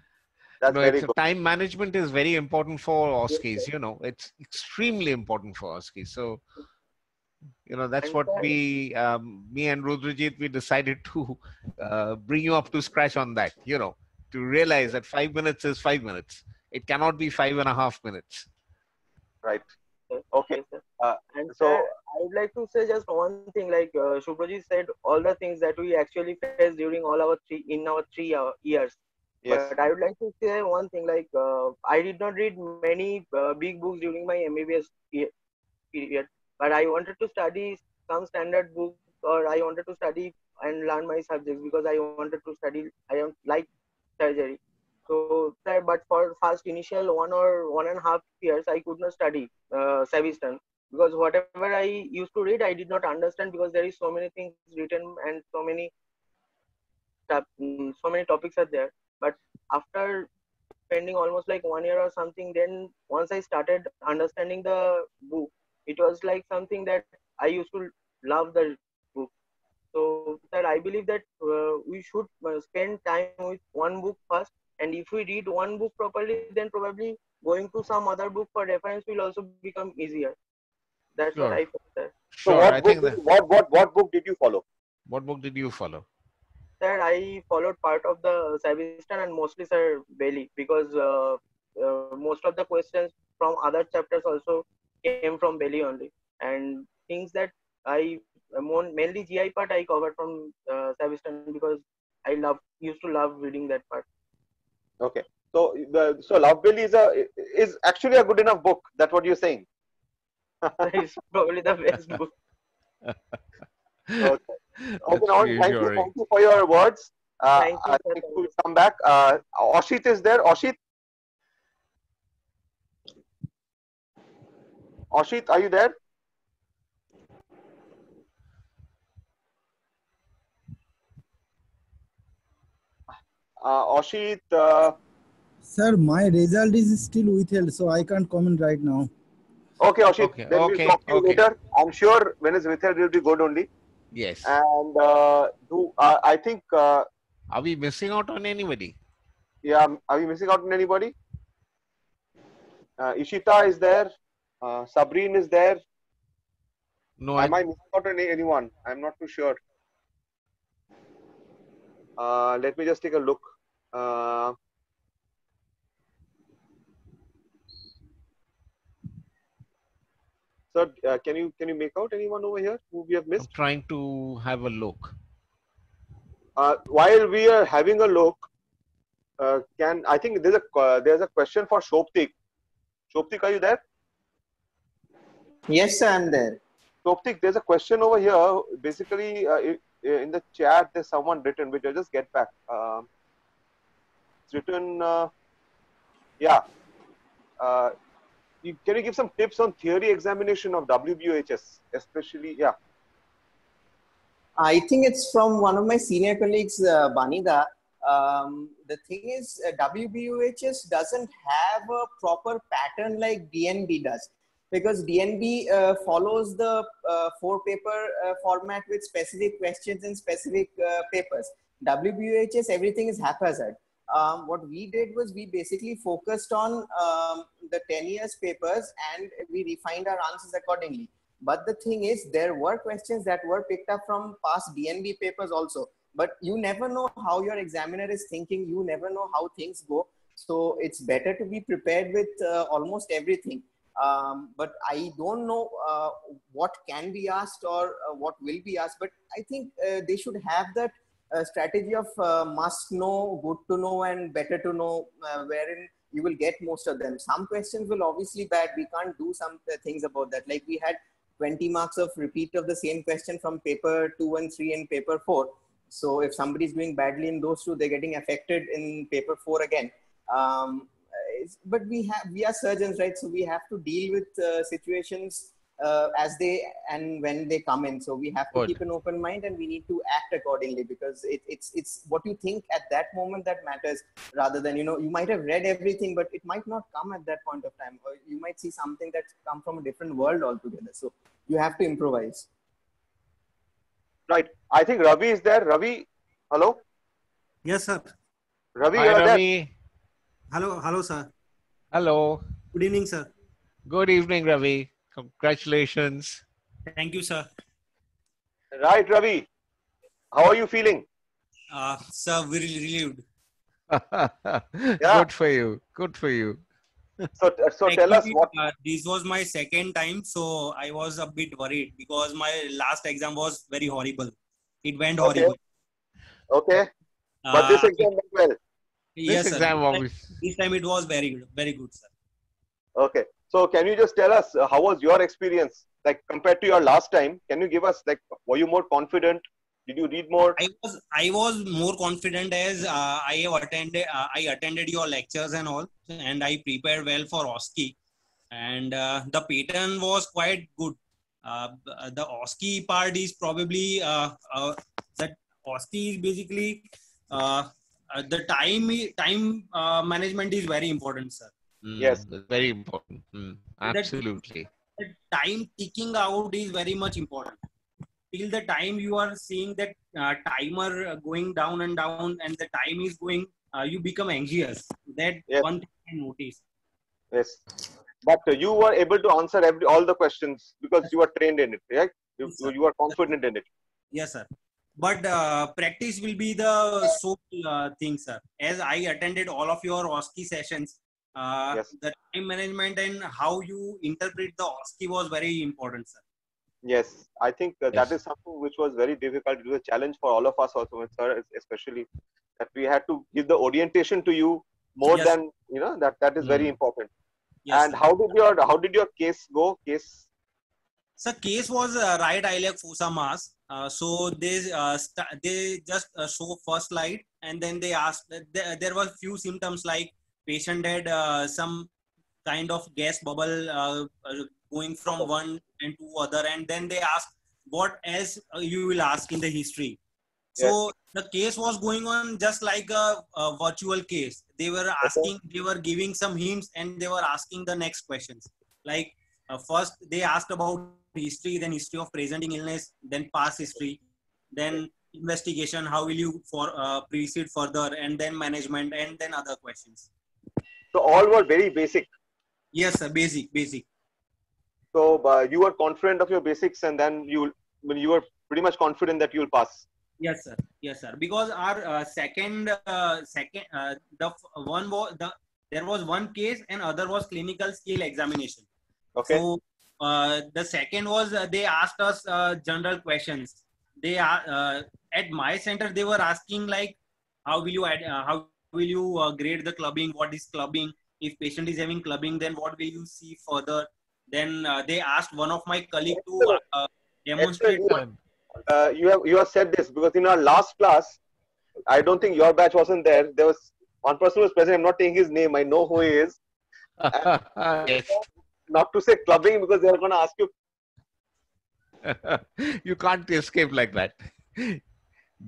That's No, very good. time management is very important for OSCEs. Yes, you know, it's extremely important for OSCEs. So, you know, that's And what sir, me and Rudrajit, we decided to bring you up to scratch on that. You know, to realize that 5 minutes is 5 minutes. It cannot be 5.5 minutes. Right. yes, Okay. yes, sir. Uh, And so- sir, I would like to say just one thing. Like Shubhraji said, all the things that we actually faced during all our 3 years. Yes. But I would like to say one thing. Like I did not read many big books during my MBBS period, but I wanted to study some standard books, or I wanted to study and learn my subjects because I wanted to study. I don't like surgery. So, sir, but for first initial 1 or 1.5 years, I could not study Savistan because whatever I used to read, I did not understand because there is so many things written and so many topics are there. But after spending almost like 1 year or something, then once I started understanding the book, it was like something that I used to love the book. So that I believe that we should spend time with one book first, and if we read one book properly, then probably going to some other book for reference will also become easier. That's what I felt, sir. So Sure, I think what book did you follow? What book did you follow? Sir, I followed part of the Savistan and mostly Sir Bailey because most of the questions from other chapters also came from Bailey only, and things that I mainly GI part I covered from Savistan because I used to love reading that part. Okay. So Love Belly is actually a good enough book. That's what you're saying. It's probably the best book. Okay. That's Now, reassuring. thank you for your words. Thank you, I sir. think we'll come back. Oshit is there. Oshit, are you there? Oshit, Sir, my result is still withheld, so I can't comment right now. okay, Oshit. Okay, Then okay, we'll talk to you okay. later. I'm sure when it's withheld, it will be good only. Yes. And I think, Are we missing out on anybody? yeah, are we missing out on anybody? Ishita is there. Sabreen is there. No, Am I missing out on anyone? I'm not too sure. Let me just take a look. Sir, can you make out anyone over here who we have I'm missed? trying to have a look. While we are having a look, I think there's a question for Shoptik. Shoptik, are you there? Yes, sir, I'm there. Shoptik, there's a question over here. Basically, in the chat, there's someone written, which I'll just get back. It's written, yeah. Can you give some tips on theory examination of WBOHS, especially, yeah. I think it's from one of my senior colleagues, Banida. The thing is, WBOHS doesn't have a proper pattern like DNB does. because DNB follows the 4-paper format with specific questions in specific papers. WBUHS, everything is haphazard. What we did was we basically focused on the 10 years papers and we refined our answers accordingly. But the thing is, there were questions that were picked up from past DNB papers also. But you never know how your examiner is thinking. You never know how things go. So it's better to be prepared with almost everything. But I don't know what can be asked or what will be asked. But I think they should have that strategy of must know, good to know, and better to know, wherein you will get most of them. Some questions will obviously bad. We can't do some things about that. Like we had 20 marks of repeat of the same question from paper 2 and 3 and paper 4. So if somebody is doing badly in those two, they're getting affected in paper 4 again. But we are surgeons, right? So we have to deal with situations as they and when they come in. So we have to keep an open mind and we need to act accordingly, because it's what you think at that moment that matters, rather than, you might have read everything, but it might not come at that point of time, or you might see something that's come from a different world altogether. So you have to improvise. Right. I think Ravi is there. Ravi, hello? Yes, sir. Ravi, Hi, you're Ravi. there. Hello, sir. Hello. Good evening, sir. Good evening, Ravi. Congratulations. Thank you, sir. Right, Ravi. How are you feeling? Sir, very relieved. Yeah. Good for you. Good for you. So tell us what. This was my second time, so I was a bit worried because my last exam was very horrible. It went horrible. Okay. But this exam went well. Yes, This sir. exam This time it was very good, sir. Okay. So can you just tell us how was your experience, like compared to your last time? Can you give us, like, were you more confident? Did you read more? I was more confident as I attended your lectures and all, and I prepared well for OSCE, and the pattern was quite good. The OSCE part is probably that OSCE is basically the time management is very important, sir. Yes, very important. Absolutely. The time ticking out is very much important. Till the time you are seeing that timer going down and down, and the time is going, you become anxious. That one thing I noticed. Yes. But you were able to answer all the questions because you were trained in it, right? You were confident in it. Yes, sir. But practice will be the sole thing, sir. As I attended all of your OSCE sessions, the time management and how you interpret the OSCE was very important, sir. Yes, I think that is something which was very difficult. It was a challenge for all of us also, sir, especially that we had to give the orientation to you more than, that is very important. Yes, and how did your case go? So case was right iliac fossa mass. So they just show first slide, and then they asked, there were few symptoms like patient had some kind of gas bubble going from one and to other, and then they asked what else you will ask in the history. So the case was going on just like a virtual case. They were asking, they were giving some hints, and they were asking the next questions. Like first they asked about history, then history of presenting illness, then past history, then investigation, how will you proceed further, and then management, and then other questions. So all were very basic. Yes, sir, basic. So you were confident of your basics, and then you were pretty much confident that you will pass. Yes, sir. Yes, sir. Because our there was one case, and other was clinical skill examination. Okay. So the second was they asked us general questions. They are at my center. They were asking like, how will you grade the clubbing? What is clubbing? If patient is having clubbing, then what will you see further? Then they asked one of my colleague to demonstrate. You have said this because in our last class, I don't think your batch wasn't there. There was one person who was present. I'm not taking his name. I know who he is. Not to say clubbing because they are going to ask you. You can't escape like that.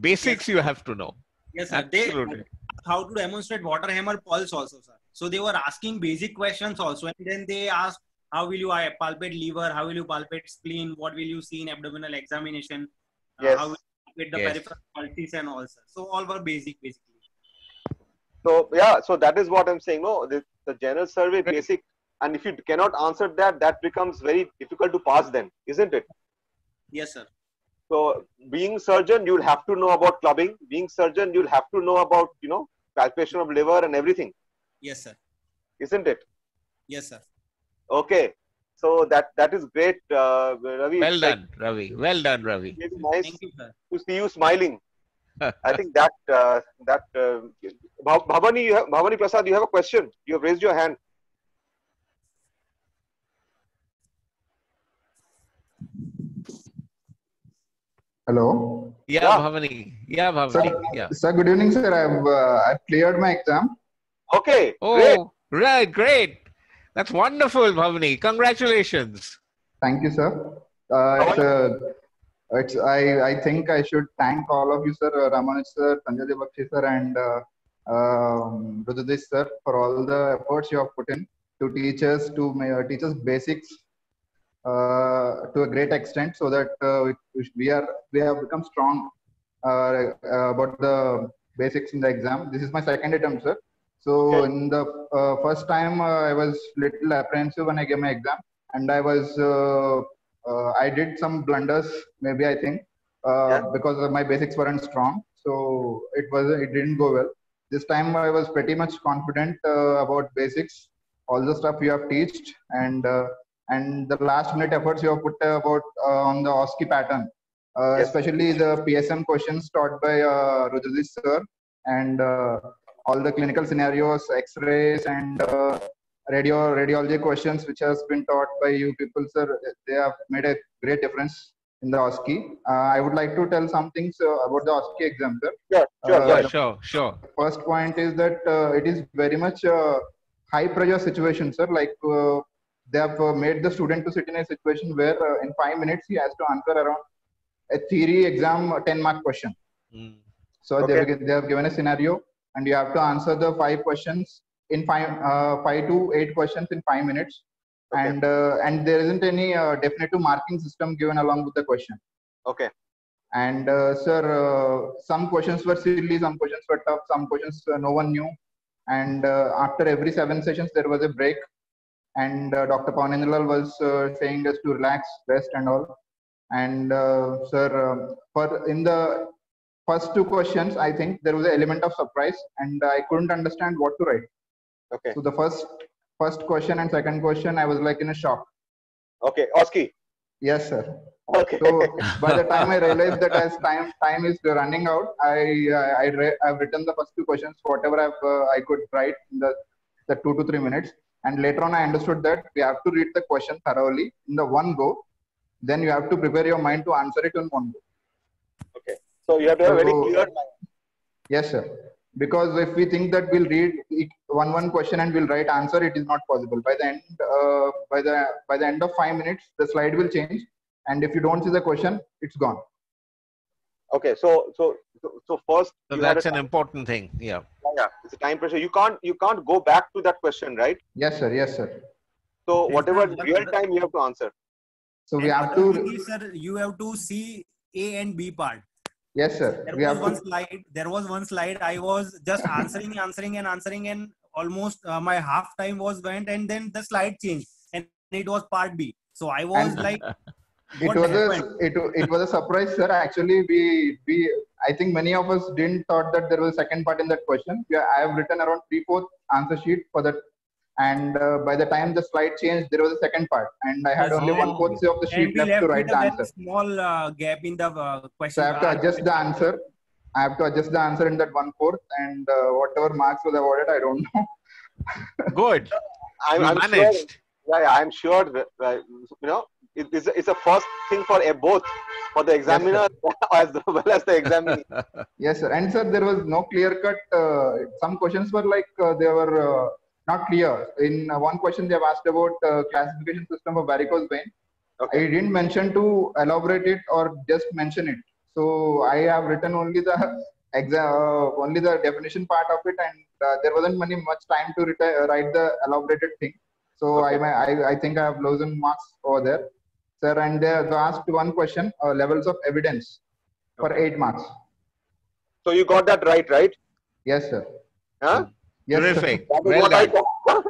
Basics you have to know. Yes, sir. Absolutely. How to demonstrate water hammer pulse also, sir. So they were asking basic questions also, and then they asked how will you palpate liver, how will you palpate spleen, what will you see in abdominal examination, Yes. how will you palpate the Yes. peripheral pulses and all, sir. So all were basic, basically. So yeah, so that is what I'm saying. No, the general survey basic, and if you cannot answer that, that becomes very difficult to pass then, isn't it? Yes, sir. So being surgeon, you'll have to know about clubbing. Being surgeon, you'll have to know about, palpation of liver and everything, Yes, sir. isn't it? Yes, sir. Okay. So that is great, Ravi. Well It's like done, Ravi. Well done, Ravi. really nice Thank you, sir. to see you smiling. I think Bhavani Prasad, you have a question. You have raised your hand. Hello. Yeah, Yeah. Bhavani. Yeah, Sir, Bhavani. Yeah. sir, good evening, sir. I've cleared my exam. Okay. Great. Oh, right. Great. That's wonderful, Bhavani. Congratulations. Thank you, sir. I think I should thank all of you, sir, Ramanuj sir, Sanjay Bakshi sir, and Rudadish sir for all the efforts you have put in to teach us basics to a great extent, so that we have become strong about the basics in the exam. This is my second attempt, sir. So Okay. in the first time, I was little apprehensive when I gave my exam, and I did some blunders, maybe I think, Yeah. because my basics weren't strong. So it didn't go well. This time I was pretty much confident about basics, all the stuff you have taught, and the last minute efforts you have put about on the OSCE pattern, Yes. especially the PSM questions taught by Rudadish sir, and all the clinical scenarios, X-rays, and radiology questions which has been taught by you people, sir. They have made a great difference in the OSCE. I would like to tell some things about the OSCE exam, sir. Sure. Sure. Yeah, Sure. sure. First point is that it is very much high pressure situation, sir. Like they have made the student to sit in a situation where in 5 minutes he has to answer around a theory exam 10-mark question. Mm. So Okay. they have given a scenario, and you have to answer the 5 questions in 5 to 8 questions in 5 minutes. Okay. And there isn't any definitive marking system given along with the question. Okay. And sir, some questions were silly, some questions were tough, some questions no one knew. And after every 7 sessions, there was a break. And Dr. Pawanendra was saying us to relax, rest, and all. And sir, in the first 2 questions, I think there was an element of surprise, and I couldn't understand what to write. Okay. So the first question and second question, I was like in a shock. Okay. OSCE. Yes, sir. Okay. So by the time I realized that as time is running out, I've written the first 2 questions, whatever I could write in the 2 to 3 minutes. And later on, I understood that we have to read the question thoroughly in the one go. Then you have to prepare your mind to answer it in one go. Okay. So you have to have a very So- clear mind. Yes, sir. Because if we think that we'll read one question and we'll write answer, it is not possible. By the end of 5 minutes, the slide will change, and if you don't see the question, it's gone. Okay. So first So you had that's a an important thing. Yeah. yeah, it's a time pressure. You can't go back to that question, right? Yes, sir. Yes, sir. So And whatever sir, real time you have to answer. So we and have other to. thing is, sir, you have to see A and B part. Yes, sir. There We was have one to. slide. There was one slide. I was just answering, and almost my half time was went, and then the slide changed, and it was part B. So I was And like, it what was happened? it was a surprise, sir. Actually, we I think many of us didn't thought that there was a second part in that question. I have written around 3/4 answer sheet for that, and by the time the slide changed, there was a second part, and I had Yes, only and, 1/4 of the and sheet we left left to with write a the very answer. small gap in the So question. I have to adjust the answer. I have to adjust the answer in that 1/4, and whatever marks was awarded, I don't know. Good. I'm You sure. managed. Yeah, I'm sure. It's a first thing for both for the examiner as well as the examinee. Yes, sir. And sir, there was no clear cut. Some questions were like they were not clear. In one question, they have asked about classification system of varicose vein. Okay. I didn't mention to elaborate it or just mention it. So I have written only the only the definition part of it, and there wasn't much time to write the elaborated thing. So I think I have losing marks over there, sir. And they asked one question, levels of evidence for 8 marks. So you got that right? Yes, sir. Huh? Yes, Terrific. That is Well what I done. got.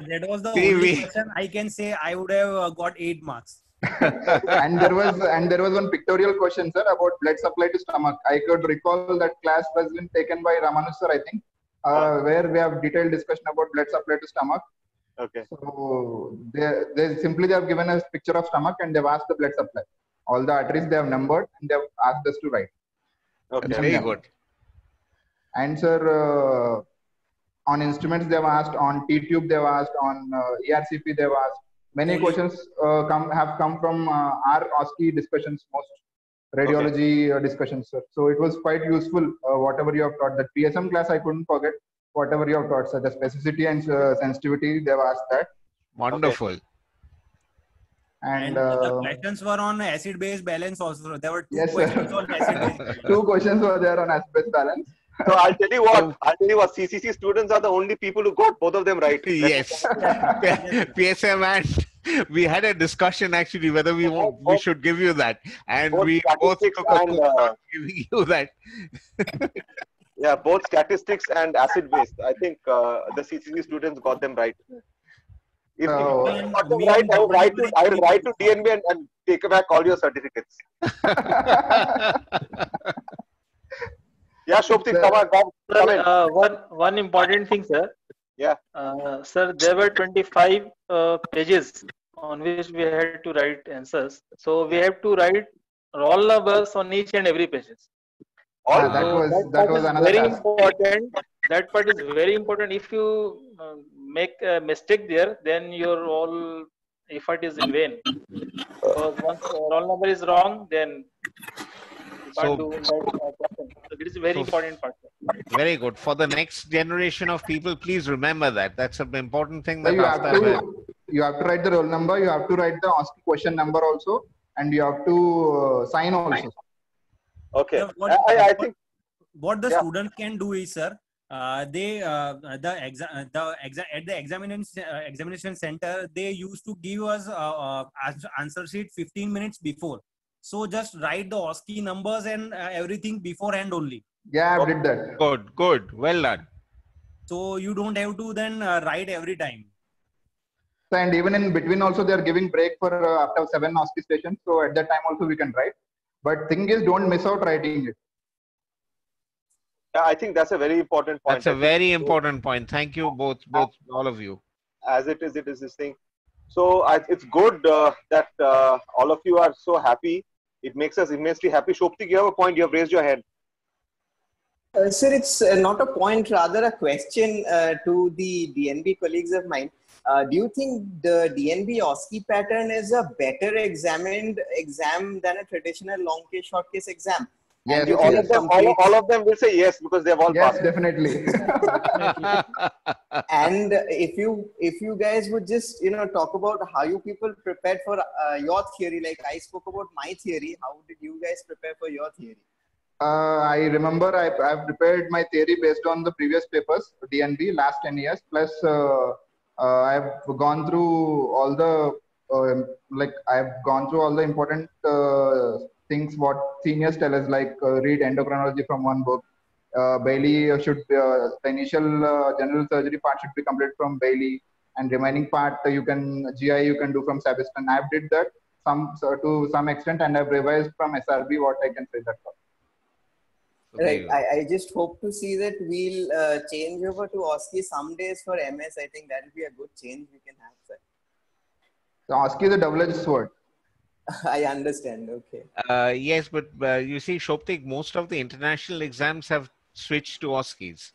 That was the See, only question I can say I would have got 8 marks. And there was one pictorial question, sir, about blood supply to stomach. I could recall that class was been taken by Ramanuj sir, I think, where we have detailed discussion about blood supply to stomach. Okay. So they simply have given us picture of stomach and they've asked the blood supply. All the arteries they have numbered and they've asked us to write. Okay. Very good. And sir, on instruments they've asked, on T-tube they've asked, on ERCP they've asked. Many questions have come from our OSCE discussions, most radiology discussions, sir. So it was quite useful, whatever you have taught. That PSM class I couldn't forget, whatever you have taught, sir. The specificity and sensitivity, they've asked that. Wonderful. Okay. And the questions were on acid-base balance also. There were 2 yes, questions on acid-base balance. 2 questions were there on acid-base balance. So I'll tell you what, CCC students are the only people who got both of them right. Yes. PSM, and we had a discussion actually whether we should give you that, and we both took a giving you that. Yeah, both statistics and acid base. I think the CCC students got them right. If you got them right, I will write to DNB and take back all your certificates. Yeah, Shobhit, come in. One important thing, sir. Yeah. Sir, there were 25 pages on which we had to write answers. So we have to write roll numbers on each and every pages. That was another very task. important. That part is very important. If you make a mistake there, then your whole effort is in vain. Because once roll number is wrong, then you can't do that question. So it is a very important part. Very good. For the next generation of people, please remember that. That's an important thing. So That you have to write the roll number, you have to write the OSCE question number also, and you have to sign also. Okay. I think what the student can do is, sir, they at the examination center, they used to give us answer sheet 15 minutes before. So just write the OSCE numbers and everything beforehand only. Yeah, I did that. Good. Well done. So you don't have to then write every time. And even in between also they are giving break for after 7 OSCE stations. So at that time also we can write. But thing is, don't miss out writing it. Yeah, I think that's a very important point. That's a very important point. Thank you both, all of you. As it is this thing. So it's good that all of you are so happy. It makes us immensely happy. Shobhit, you have a point. You have raised your hand. Sir, it's not a point, rather a question to the DNB colleagues of mine. Do you think the DNB OSCE pattern is a better examined exam than a traditional long case, short case exam? Yes, all of them will say yes because they have all passed. Yes, definitely. And if you guys would just talk about how you people prepared for your theory, like I spoke about my theory, how did you guys prepare for your theory? I remember I've prepared my theory based on the previous papers, DNB, last 10 years, plus I've gone through all the important things what seniors tell us, like read endocrinology from one book. Bailey the initial general surgery part should be completed from Bailey, and remaining part GI you can do from Sabiston. I've did that to some extent, and I've revised from SRB what I can say that for. Right. I just hope to see that we'll change over to OSCE some days for MS. I think that will be a good change we can have, sir. So OSCE is a double-edged sword. I understand. Okay. Yes, but you see, Shobhit, most of the international exams have switched to OSCEs.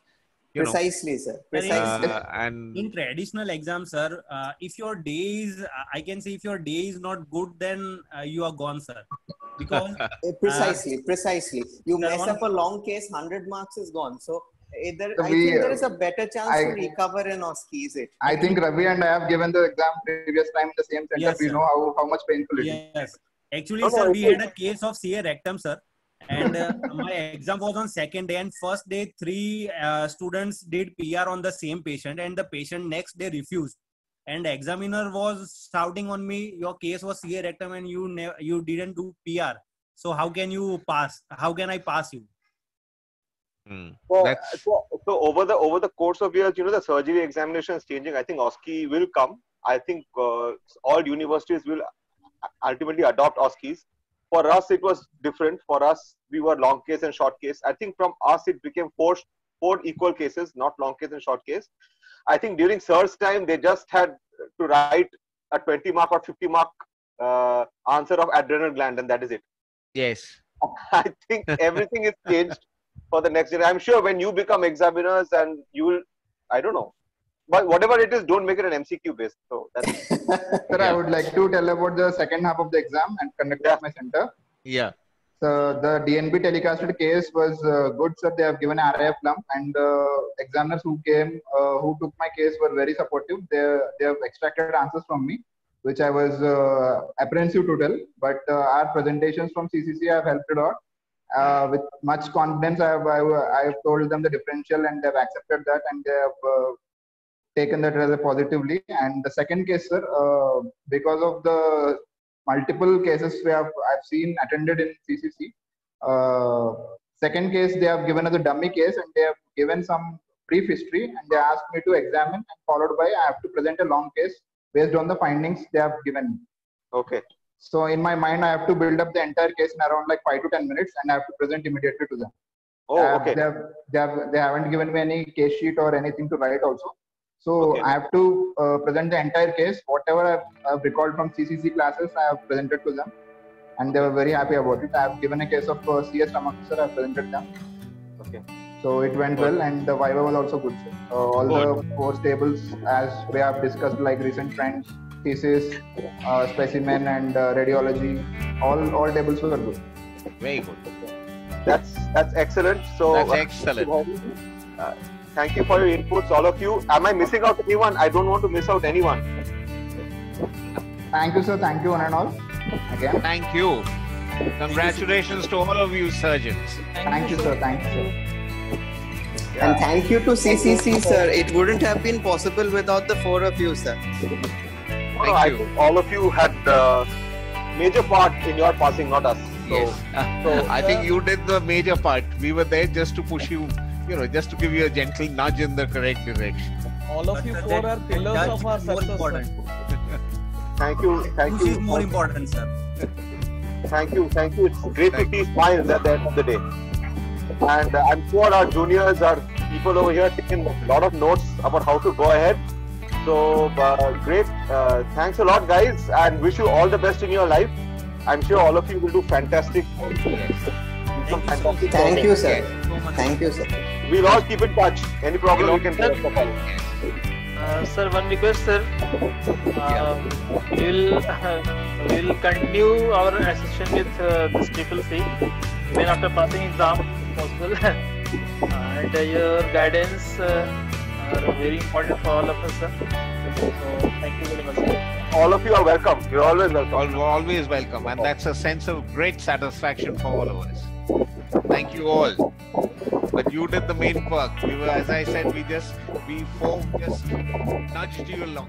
Precisely, sir. Precisely. And in traditional exams, sir, if your day is, I can say, if your day is not good, then you are gone, sir. Because precisely. You mess up a long case, 100 marks is gone. So I think there is a better chance to recover in OSCE, is it? I think Ravi and I have given the exam previous time in the same center. Yes, we know how much painful it is. Yes. Actually, sir, we had a case of CA rectum, sir. And my exam was on second day, and first day 3 students did PR on the same patient, and the patient next day refused. and examiner was shouting on me, your case was CA rectum and you didn't do PR. So how can you pass? How can I pass you? So over the course of years, the surgery examination is changing. I think OSCE will come. I think all universities will ultimately adopt OSCEs. For us, it was different. For us, we were long case and short case. I think from us, it became four equal cases, not long case and short case. I think during Sir's time, they just had to write a 20 mark or 50 mark answer of adrenal gland, and that is it. Yes. I think everything is changed for the next year. I'm sure when you become examiners and you will, I don't know, but whatever it is, don't make it an MCQ based. So that's Sir, I would like to tell about the second half of the exam and conduct at my center. Yeah. So the DNB telecasted case was good, sir. They have given an RIF lump, and examiners who came, who took my case were very supportive. They have extracted answers from me, which I was apprehensive to tell. But our presentations from CCC have helped a lot. With much confidence, I have told them the differential, and they have accepted that, and they have taken that rather positively. And the second case, sir, because of the multiple cases I've seen attended in CCC, second case they have given as a dummy case, and they have given some brief history, and they asked me to examine, and followed by I have to present a long case based on the findings they have given me. Okay. So in my mind, I have to build up the entire case in around like 5 to 10 minutes, and I have to present immediately to them. Oh, okay. They haven't given me any case sheet or anything to write also. So I have to present the entire case. Whatever I've recalled from CCC classes, I have presented to them, and they were very happy about it. I have given a case of CS stomach ulcer. I have presented them. Okay. So it went well, and the Viva was also good. All the 4 tables, as we have discussed, like recent trends, thesis, specimen, and radiology, all tables were good. Very good. That's excellent. So that's excellent. Thank you for your inputs, all of you. Am I missing out anyone? I don't want to miss out anyone. Thank you, sir. Thank you, one and all. Again. Thank you. Congratulations to all of you surgeons. Thank you, sir. Thank you, sir. Yeah. And thank you to CCC, sir. It wouldn't have been possible without the 4 of you, sir. I think all of you had major part in your passing, not us. So, yes. I think you did the major part. We were there just to push you, just to give you a gentle nudge in the correct direction. All of you 4 are pillars of our success. Thank you. This is more important, sir. Thank you. It's great to see smiles at the end of the day. And I'm sure our juniors, our people over here, taking a lot of notes about how to go ahead. So great. Thanks a lot, guys, and wish you all the best in your life. I'm sure all of you will do fantastic. Thank you, sir. Thank you, sir. We'll all keep in touch. Any problem, we can tell us about. Sir, one request, sir. We'll continue our association with this CCC even after passing exam, if possible. And your guidance are very important for all of us, sir. So thank you very much, sir. All of you are welcome. You're always welcome. Always welcome, and that's a sense of great satisfaction for all of us. Thank you all. But you did the main work. We were, as I said, we 4 just nudged you along.